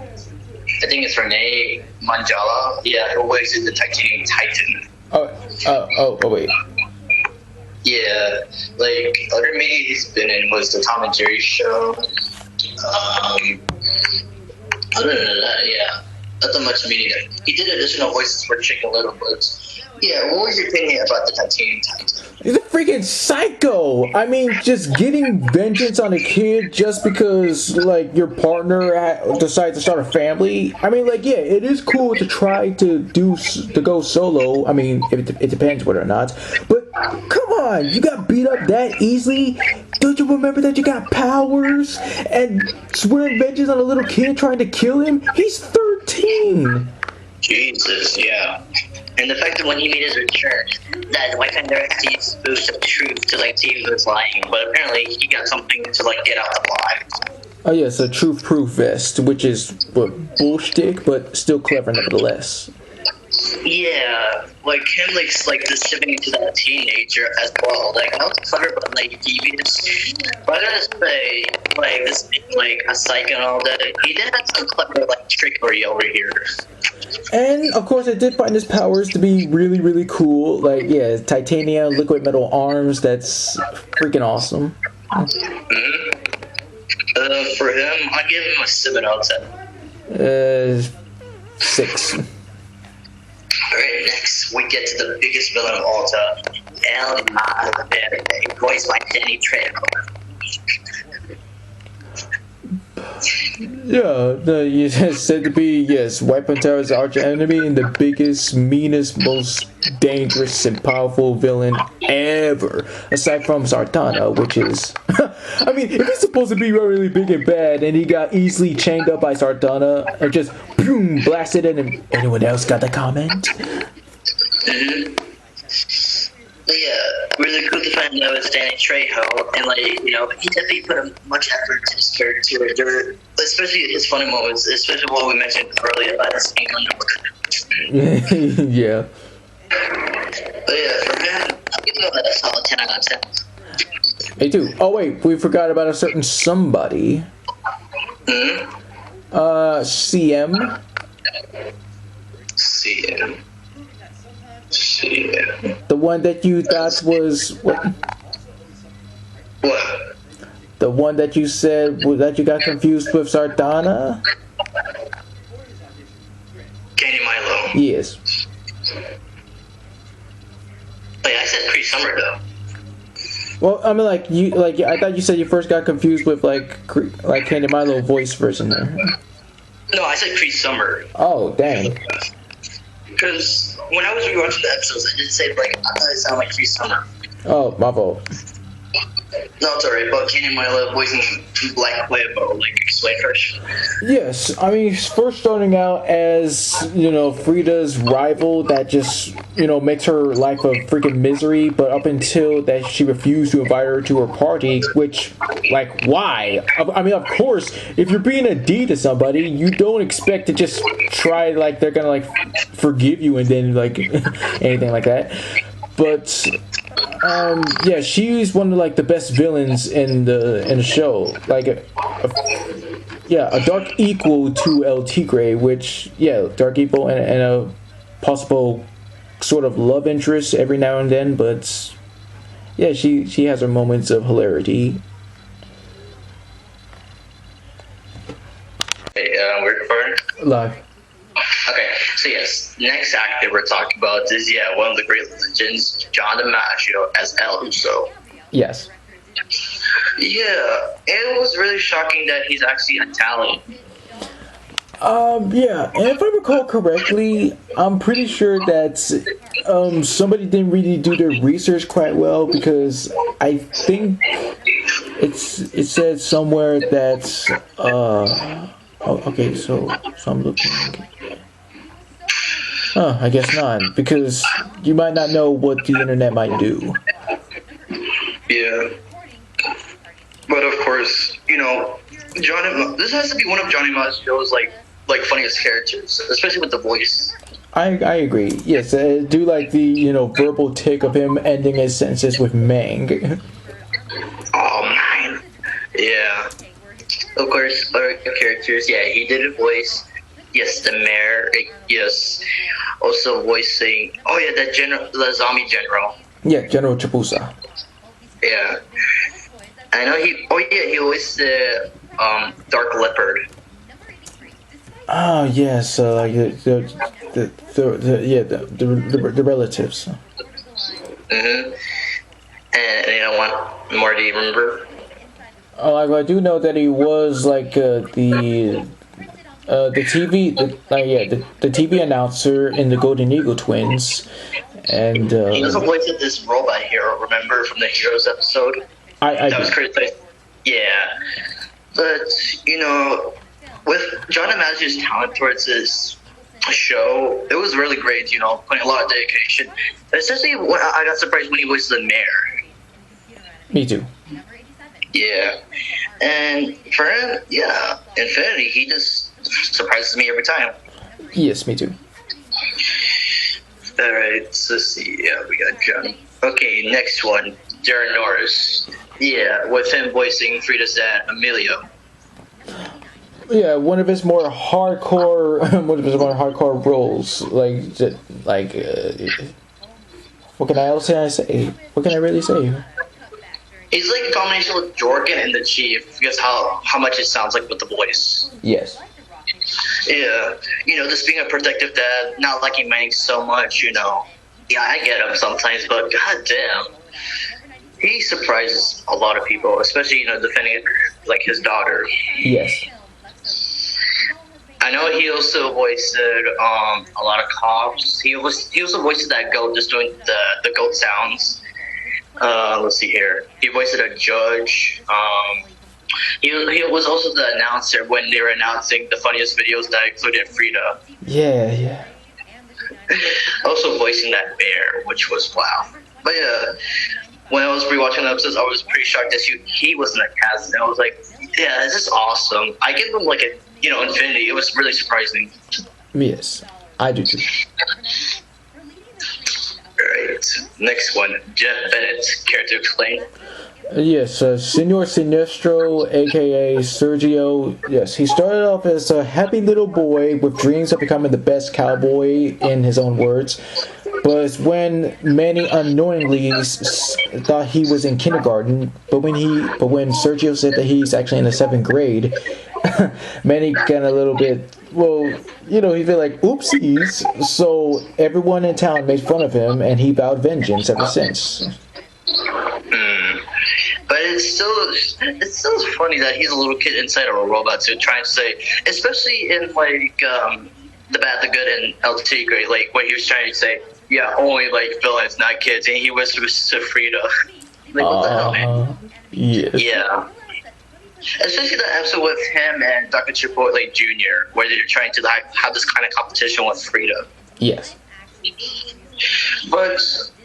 think it's Renee Manjala. Yeah, who works in the Titanium Titan. Oh, wait. Yeah, like, other media he's been in was the Tom and Jerry show. Other than that, yeah, not that much media. He did additional voices for Chicken Little, but Yeah, what was your opinion about the Titanium Times? He's a freaking psycho. I mean, just getting vengeance on a kid just because, like, your partner decides to start a family. I mean, like, yeah, it is cool to try to go solo. I mean, it depends whether or not. But come on, you got beat up that easily. Don't you remember that you got powers and swearing vengeance on a little kid trying to kill him? He's 13. Jesus, yeah. And the fact that when he made his return, that White Panther actually used to boost of truth to like see who was lying, but apparently he got something to like get out the lie. Oh yes, a truth proof vest, which is bullshit, but still clever nevertheless. Yeah, like him, like just shipping into that teenager as well. Like that was clever, but like devious. But I gotta say, like this being like a psycho and all that, he did have some clever like trickery over here. And of course, I did find his powers to be really, really cool. Like, yeah, titanium, liquid metal arms. That's freaking awesome. Mm-hmm. For him, I give him a 7 out of 10. 6. Alright, next we get to the biggest villain of all time, Manny Rivera, voiced by Danny Trejo. Yeah, you said to be, yes, White Pantera's arch enemy and the biggest, meanest, most dangerous and powerful villain ever, aside from Sartana, which is, I mean, if he's supposed to be really big and bad and he got easily chained up by Sartana and just boom, blasted in, and anyone else got the comment? Mm-hmm. But yeah, really cool to find out it's Danny Trejo, and like, you know, he definitely put much effort into his character, especially his funny moments, especially what we mentioned earlier about his underwear. Yeah. But yeah, for him, I'll give him a solid 10 out of 10. Me too. Oh wait, we forgot about a certain somebody. Mm-hmm. CM. CM. The one that you thought was what? What? The one that you said that you got confused with Sartana? Candy Milo. Yes. Wait, I said pre-summer though. Well, I mean, I thought you said you first got confused with like Candy Milo voice version there. No, I said pre-summer. Oh, dang. Because when I was rewatching the episodes, I did say like I thought it sounded like pre-summer. Oh, my fault. No, it's alright, but Kenny Milo voicing Black Cuervo, like, explain first. Yes, I mean, first starting out as, you know, Frida's rival that just, you know, makes her life a freaking misery, but up until that she refused to invite her to her party, which, like, why? I mean, of course, if you're being a D to somebody, you don't expect to just try, like, they're gonna, like, forgive you and then, like, anything like that. But yeah, she's one of like the best villains in the show. Like, a dark equal to El Tigre, which dark equal and a possible sort of love interest every now and then. But yeah, she has her moments of hilarity. Hey, we're recording? Live. Okay, so yes, next actor we're talking about is one of the great legends, John DiMaggio as El Uso. Yes. Yeah, it was really shocking that he's actually Italian. Yeah, and if I recall correctly, I'm pretty sure that somebody didn't really do their research quite well, because I think it said somewhere that okay, so I'm looking. I guess not, because you might not know what the internet might do. Yeah. But of course, you know, this has to be one of Johnny DiMaggio's like funniest characters, especially with the voice. I agree. Yes, I do like the, verbal tick of him ending his sentences with Mang. Oh man. Yeah. Of course, other characters, he did a voice. Yes, the mayor. Yes, also voicing. Oh yeah, the zombie general. Yeah, General Chapuza. Yeah, I know he. Oh yeah, he voiced the Dark Leopard. Oh yes, the relatives. Mm-hmm. And you know what more do you remember? I do know that he was like the TV the TV announcer in the Golden Eagle Twins, and He also voiced this robot hero. Remember from the Heroes episode? That was crazy. Yeah, but you know, with John DiMaggio's talent towards this show, it was really great. You know, putting a lot of dedication. Especially when I got surprised when he voiced the mayor. Me too. Yeah, and for him, yeah, Infinity, he just surprises me every time. Yes, me too. All right, so let's see. Yeah, we got John. Okay, next one, Darren Norris. Yeah, with him voicing Frida's dad, Emilio. Yeah, one of his more hardcore roles. What can I say? What can I really say? He's like a combination with Jorgen and the Chief, because how much it sounds like with the voice. Yes. Yeah, you know, just being a protective dad, not liking Manny so much, you know. Yeah, I get him sometimes, but goddamn, he surprises a lot of people, especially, you know, defending like his daughter. Yes. I know he also voiced a lot of cops. He also voiced that goat, just doing the goat sounds. Let's see here. He voiced a judge. He was also the announcer when they were announcing the funniest videos that included Frida. Yeah. Also voicing that bear, which was wow. But yeah, when I was rewatching the episodes, I was pretty shocked that he was in the cast, and I was like, yeah, this is awesome. I give him like a, you know, Infinity. It was really surprising. Yes, I do too. Alright, next one, Jeff Bennett. Care to explain? Yes, Senor Sinestro, aka Sergio. Yes, he started off as a happy little boy with dreams of becoming the best cowboy, in his own words. But when Manny unknowingly thought he was in kindergarten, but when Sergio said that he's actually in the 7th grade, Manny got a little bit, well, you know, he felt like oopsies. So everyone in town made fun of him, and he vowed vengeance ever since. But it's still funny that he's a little kid inside of a robot to try and say, especially in like The Bad, the Good, and El Tigre, like when he was trying to say, yeah, only like villains, not kids, and he whispers to Frida. Like, what the hell, man? Yes. Yeah. Especially the episode with him and Dr. Chipotle Jr., where they're trying to like have this kind of competition with Frida. Yes. But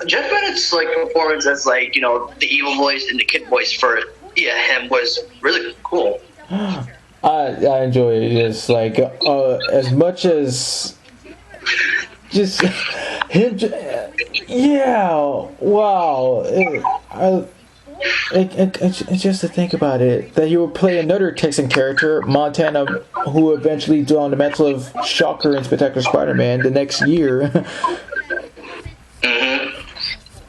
Jeff Bennett's like performance as like, you know, the evil voice and the kid voice for him was really cool. I enjoy it. It's like as much as just him. Yeah. Wow. It's just to think about it, that he would play another Texan character, Montana, who eventually donned the mantle of Shocker and Spectacular Spider-Man the next year.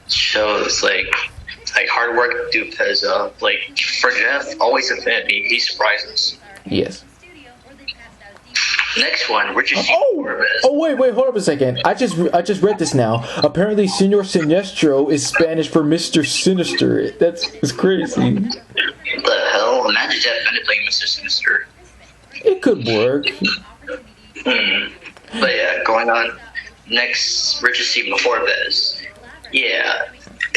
Shows like hard work because like for Jeff, always Infinity, he surprises. Yes. Next one, Richard C. Wait, hold up a second. I just read this now. Apparently, Senor Sinestro is Spanish for Mr. Sinister. That's crazy. What the hell? Imagine Jeff Bennett playing Mr. Sinister. It could work. But yeah, going on. Next, Richard C. Forbes. Yeah.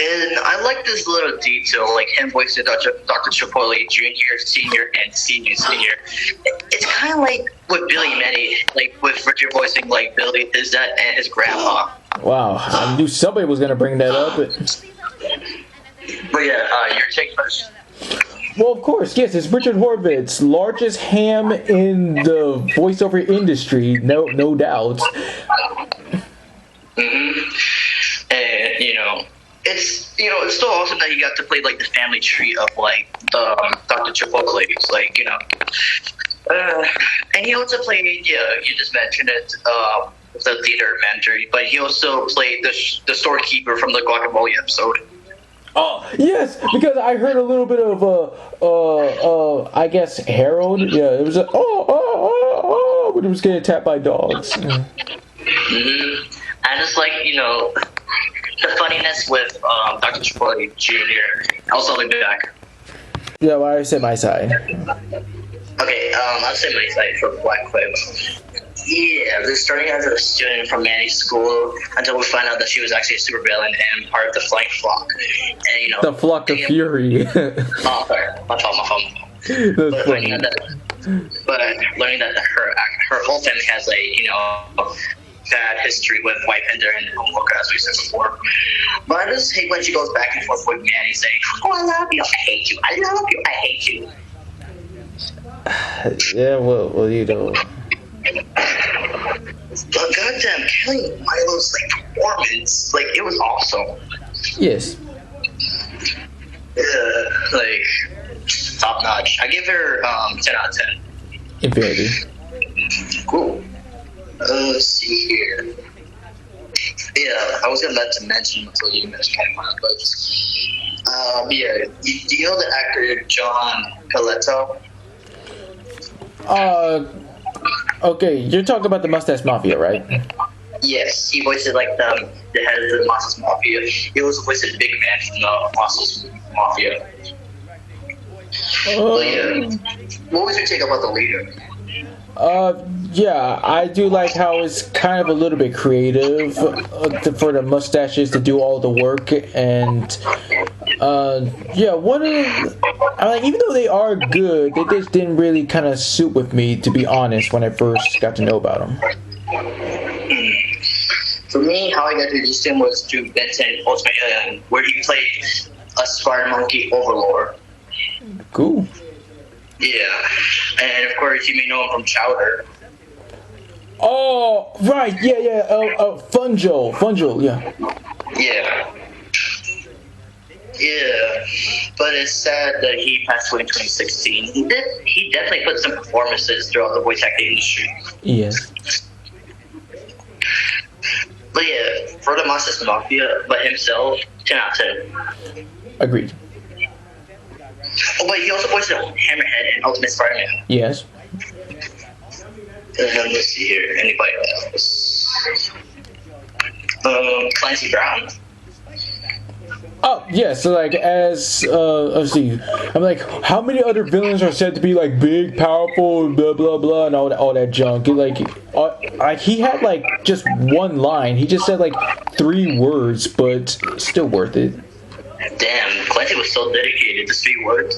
And I like this little detail, like him voicing Dr. Chipotle Jr., Senior, and Senior. It's kind of like with Billy Manny, like with Richard voicing like Billy, his dad, and his grandpa. Wow, I knew somebody was going to bring that up. But yeah, your take first. Well, of course, yes, it's Richard Horvitz, largest ham in the voiceover industry, no doubt. And it's still awesome that he got to play like the family tree of like Dr. Chipotle's, like, you know. And he also played, you just mentioned it, the theater manager, but he also played the storekeeper from the Guacamole episode. Oh, yes, because I heard a little bit of, I guess, Harold. Yeah, it was when he was getting attacked by dogs. And it's like, the funniness with Dr. Chipotle Jr. Also, I'll be back. Yeah, well, I said my side. Okay, I'll say my side for Black Quill. Yeah, they're starting as a student from Manny's school until we find out that she was actually a supervillain and part of the Flying Flock. And, The Flock of Fury. Oh, sorry. My fault. That's funny. Learning that her whole family has bad history with White Panther and Homeworker, as we said before. But I just hate when she goes back and forth with Manny saying, "Oh, I love you, I hate you, I love you, I hate you." Yeah, well, you know. But goddamn, Kelly Milo's performance, it was awesome. Yes. Top notch. I give her 10 out of 10. Infinity. Cool. Let's see here. Yeah, I was gonna meant to mention until you mentioned Kelly, but yeah. Do you know the actor John Coletto? Okay, you're talking about the Mustache Mafia, right? Yes, he voiced the head of the Mustache Mafia. He also voiced the big man from the Mustache Mafia. Yeah. What was your take about the leader? Yeah, I do like how it's kind of a little bit creative for the mustaches to do all the work, and yeah, even though they are good, they just didn't really kind of suit with me, to be honest, when I first got to know about them. For me, how I got to introduce him was through Benton Ultimate Alien, where he played a Spider Monkey Overlord. Cool. Yeah, and of course you may know him from Chowder. Oh, right, yeah, Fungel, yeah. Yeah, but it's sad that he passed away in 2016. He definitely put some performances throughout the voice acting industry. Yes. But yeah, for the Monsters Mafia, but himself, 10 out of 10. Agreed. Oh, but he also voiced Hammerhead in Ultimate Spider-Man. Yes. Let's see here. Anybody else? Clancy Brown. Oh, yeah, so let's see, I'm like, how many other villains are said to be big, powerful, blah blah blah, and all that junk? He had just one line. He just said 3 words, but still worth it. Damn, Clancy was so dedicated to 3 words.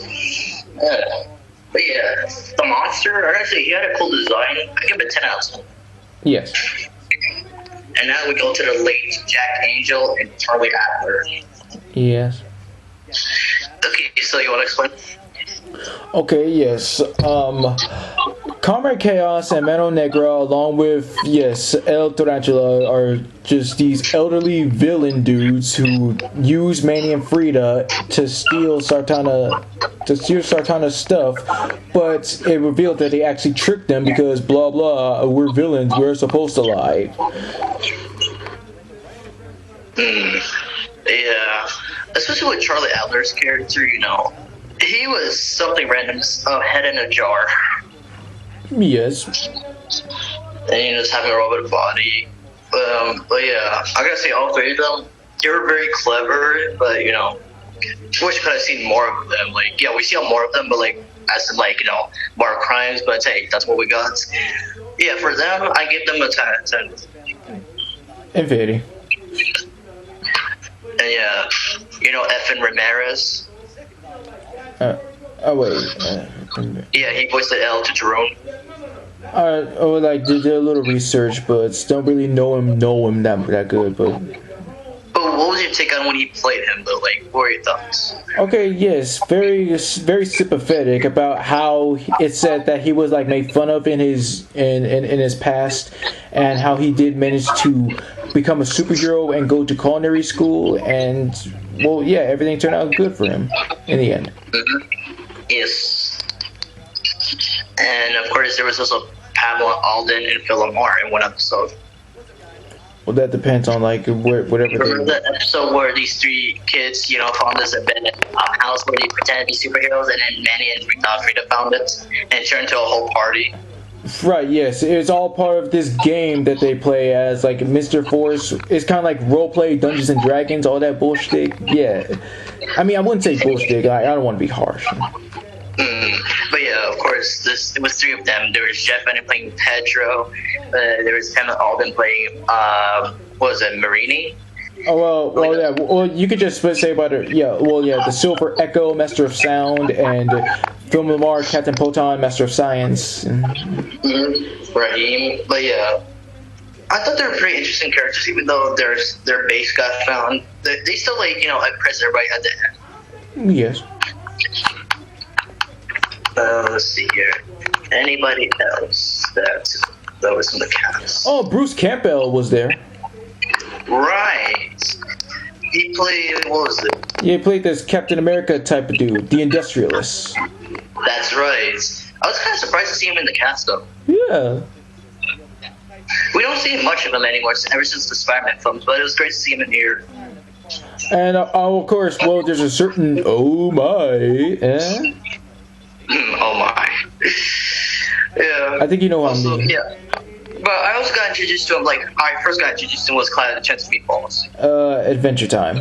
But yeah, the monster, I gotta say, he had a cool design. I give it 10 out of 10. Yes. And now we go to the late Jack Angel and Charlie Adler. Yes. Okay, so you want to explain? Okay, yes. Comrade Chaos and Mano Negra, along with, yes, El Tarantula, are just these elderly villain dudes who use Manny and Frida to steal Sartana's stuff, but it revealed that they actually tricked them because blah blah, we're villains, we're supposed to lie. Yeah, especially with Charlie Adler's character, he was something random, a head in a jar. Yes. And just having a robot body. But yeah, I gotta say, all 3 of them, they were very clever, but wish we could have seen more of them. We see more of them, but as in more crimes, but hey, that's what we got. Yeah, for them, I give them a 10 out of 10. Infinity. And yeah, Effin Ramirez. Yeah, he voiced the L to Jerome. Did a little research, but don't really know him that good, but what was your take on when he played him, though? What were your thoughts? Okay, yes, very sympathetic about how it said that he was made fun of in his past, and how he did manage to become a superhero and go to culinary school, and well, yeah, everything turned out good for him in the end. Mm-hmm. Yes, and of course there was also Pamela Alden and Phil Lamar in one episode. Well, that depends on whatever. Remember the episode where these 3 kids, found this abandoned house where they pretend to be superheroes, and then Manny and Frida found it, and it turned into a whole party. Right, yes. It's all part of this game that they play as, like, Mr. Force. It's kind of like roleplay, Dungeons and Dragons, all that bullshit. Yeah. I mean, I wouldn't say bullshit. I don't want to be harsh. But yeah, of course, it was three of them. There was Jeff Bennett playing Pedro. There was Emmett Alden playing, what was it, Marini? Oh, well, yeah. Well, you could just say about it. Yeah, well, yeah, the Silver Echo, Master of Sound, and Phil Lamar, Captain Poton, Master of Science. Raheem. But yeah, I thought they were pretty interesting characters, even though their base got found. They still, like, impressed everybody at the end. Yes. Let's see here. Anybody else that was in the cast? Oh, Bruce Campbell was there. Right. He played, what was it? Yeah, he played this Captain America type of dude, the Industrialist. That's right. I was kind of surprised to see him in the cast, though. Yeah. We don't see much of him anymore ever since the Spider-Man films, but it was great to see him in here. And, of course, well, there's a certain, oh my, Oh my. Yeah. I think you know what I mean. Yeah. But I also got introduced to him, like, I first got introduced to him was Clyde the Chance of Meatballs. Adventure Time.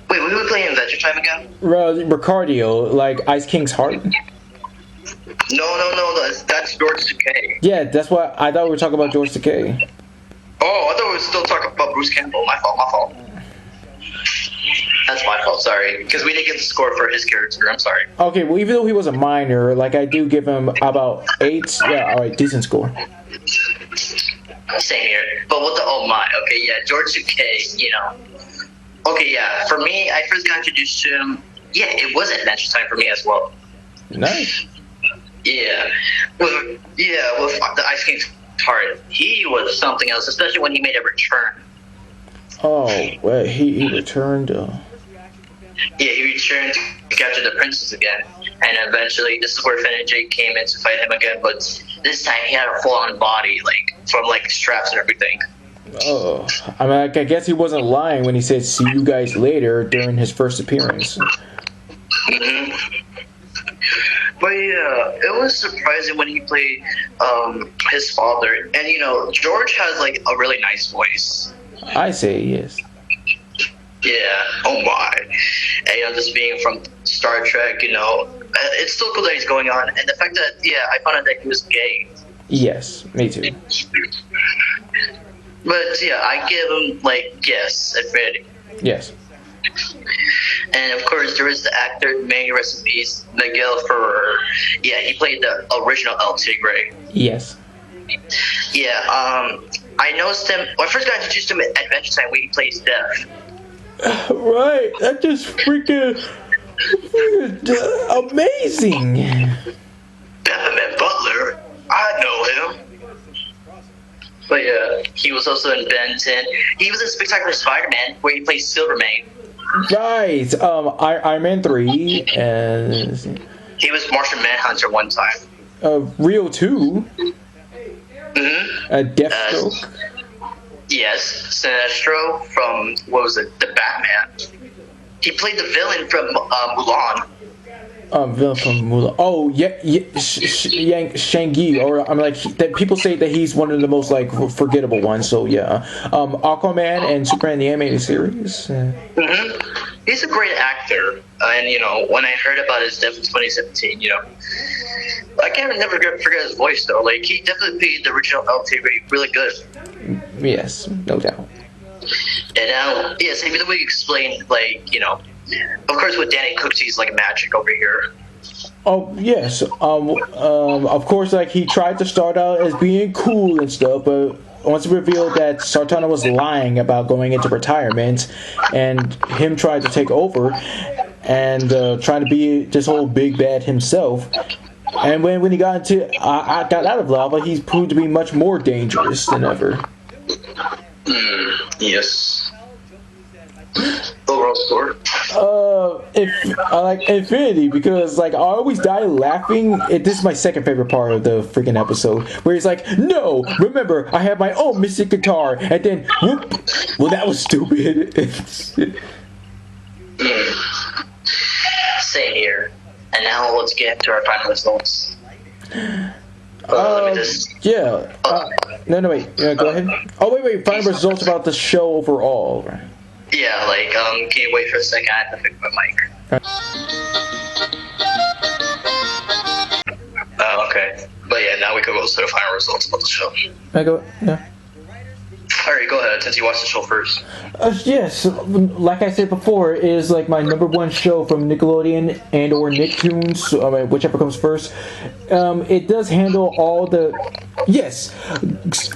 Wait, we were playing Adventure Time again? Ricardio, like Ice King's heart. No, that's George Takei. Yeah, that's what I thought we were talking about. George Takei. Oh, I thought we were still talking about Bruce Campbell. My fault. That's my fault, sorry. Because we didn't get the score for his character, I'm sorry. Okay, well, even though he was a minor, like, I do give him about 8. Yeah, alright, decent score. Same here. But with the oh my, okay, yeah, George Takei, Okay, yeah, for me, I first got introduced to him. Yeah, it was Adventure Time for me as well. Nice. Yeah. With the Ice King's heart, he was something else, especially when he made a return. Oh, well, he returned. Yeah, he returned to capture the princess again, and eventually this is where Finn and Jake came in to fight him again. But this time he had a full-on body, like from like straps and everything. Oh, I mean, I guess he wasn't lying when he said "see you guys later" during his first appearance. But yeah, it was surprising when he played his father, and George has like a really nice voice. I say yes. Yeah, oh my. And just being from Star Trek, it's still cool that he's going on. And the fact that, I found out that he was gay. Yes, me too. But yeah, I give him, yes, admitting. Yes. And of course, there is the actor, Manny Rivera, Miguel Ferrer. Yeah, he played the original El Tigre. Yes. Yeah, I noticed him, when I first got introduced to him at Adventure Time where he plays Death. Right, that just freaking amazing. Batman Butler, I know him. But yeah, he was also in Ben 10. He was in Spectacular Spider-Man where he plays Silvermane. Right, Iron Man 3, and he was Martian Manhunter one time. Rio 2. Deathstroke. Yes, Sinestro from, what was it, the Batman. He played the villain from Mulan. Villain from Mulan. Oh, yeah, Shang-Chi, or that people say that he's one of the most forgettable ones. So yeah, Aquaman and Superman the animated series. He's a great actor, and when I heard about his death in 2017, I can't never forget his voice though. Like he definitely played the original LTV really good. Yes, no doubt. And now, yes, even though we explained, of course, with Danny Cooks, he's like magic over here. Oh yes, of course, he tried to start out as being cool and stuff, but once it revealed that Sartana was lying about going into retirement, and him tried to take over, and trying to be this whole big bad himself, and when he got got out of lava, he's proved to be much more dangerous than ever. Yes. Overall score? I like Infinity because I always die laughing. This is my second favorite part of the freaking episode, where he's like, "No, remember, I have my own mystic guitar," and then, whoop, well, that was stupid. Same here. And now let's get to our final results. Let me just. Yeah. No, wait. Yeah, go ahead. Oh, wait. Final results about the show overall. Yeah, like, can you wait for a second? I have to fix my mic. Okay. But yeah, now we can go to the final results about the show. I go. Yeah. Alright, go ahead, since you watched the show first. Yes, like I said before, it is like my number one show from Nickelodeon and or Nicktoons, whichever comes first. It does handle all the... Yes,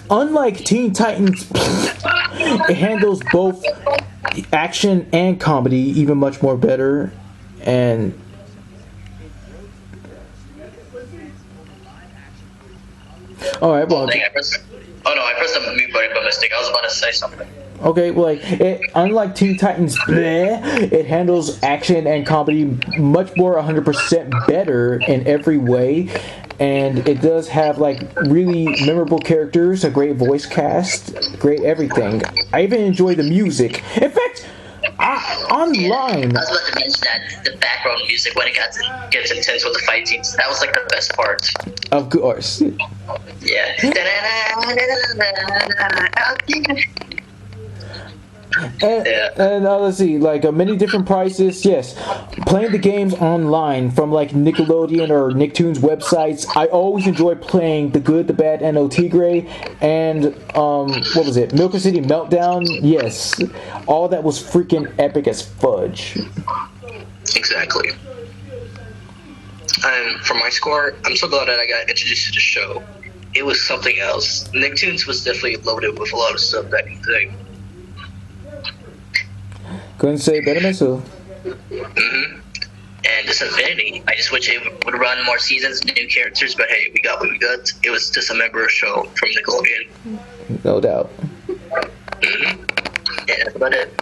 unlike Teen Titans, it handles both action and comedy even much more better. And... Alright, well... I pressed the mute button by mistake. I was about to say something. Okay, well, unlike Teen Titans, it handles action and comedy much more 100% better in every way. And it does have, like, really memorable characters, a great voice cast, great everything. I even enjoy the music. In fact, online... I was about to mention that, the background music, when it gets intense with the fight scenes, that was, like, the best part. Of course. Yeah. And let's see, like many different prices. Yes, playing the games online from like Nickelodeon or Nicktoons websites. I always enjoy playing The Good, the Bad, and El Tigre, and what was it? Milk City Meltdown. Yes, all that was freaking epic as fudge. Exactly. And for my score, I'm so glad that I got introduced to the show. It was something else. Nicktoons was definitely loaded with a lot of stuff that you think. Couldn't say it better myself. Mm-hmm. And this Infinity, I just wish it would run more seasons, new characters, but hey, we got what we got. It was just a member show from Nickelodeon. No doubt. Mm-hmm. Yeah, that's about it.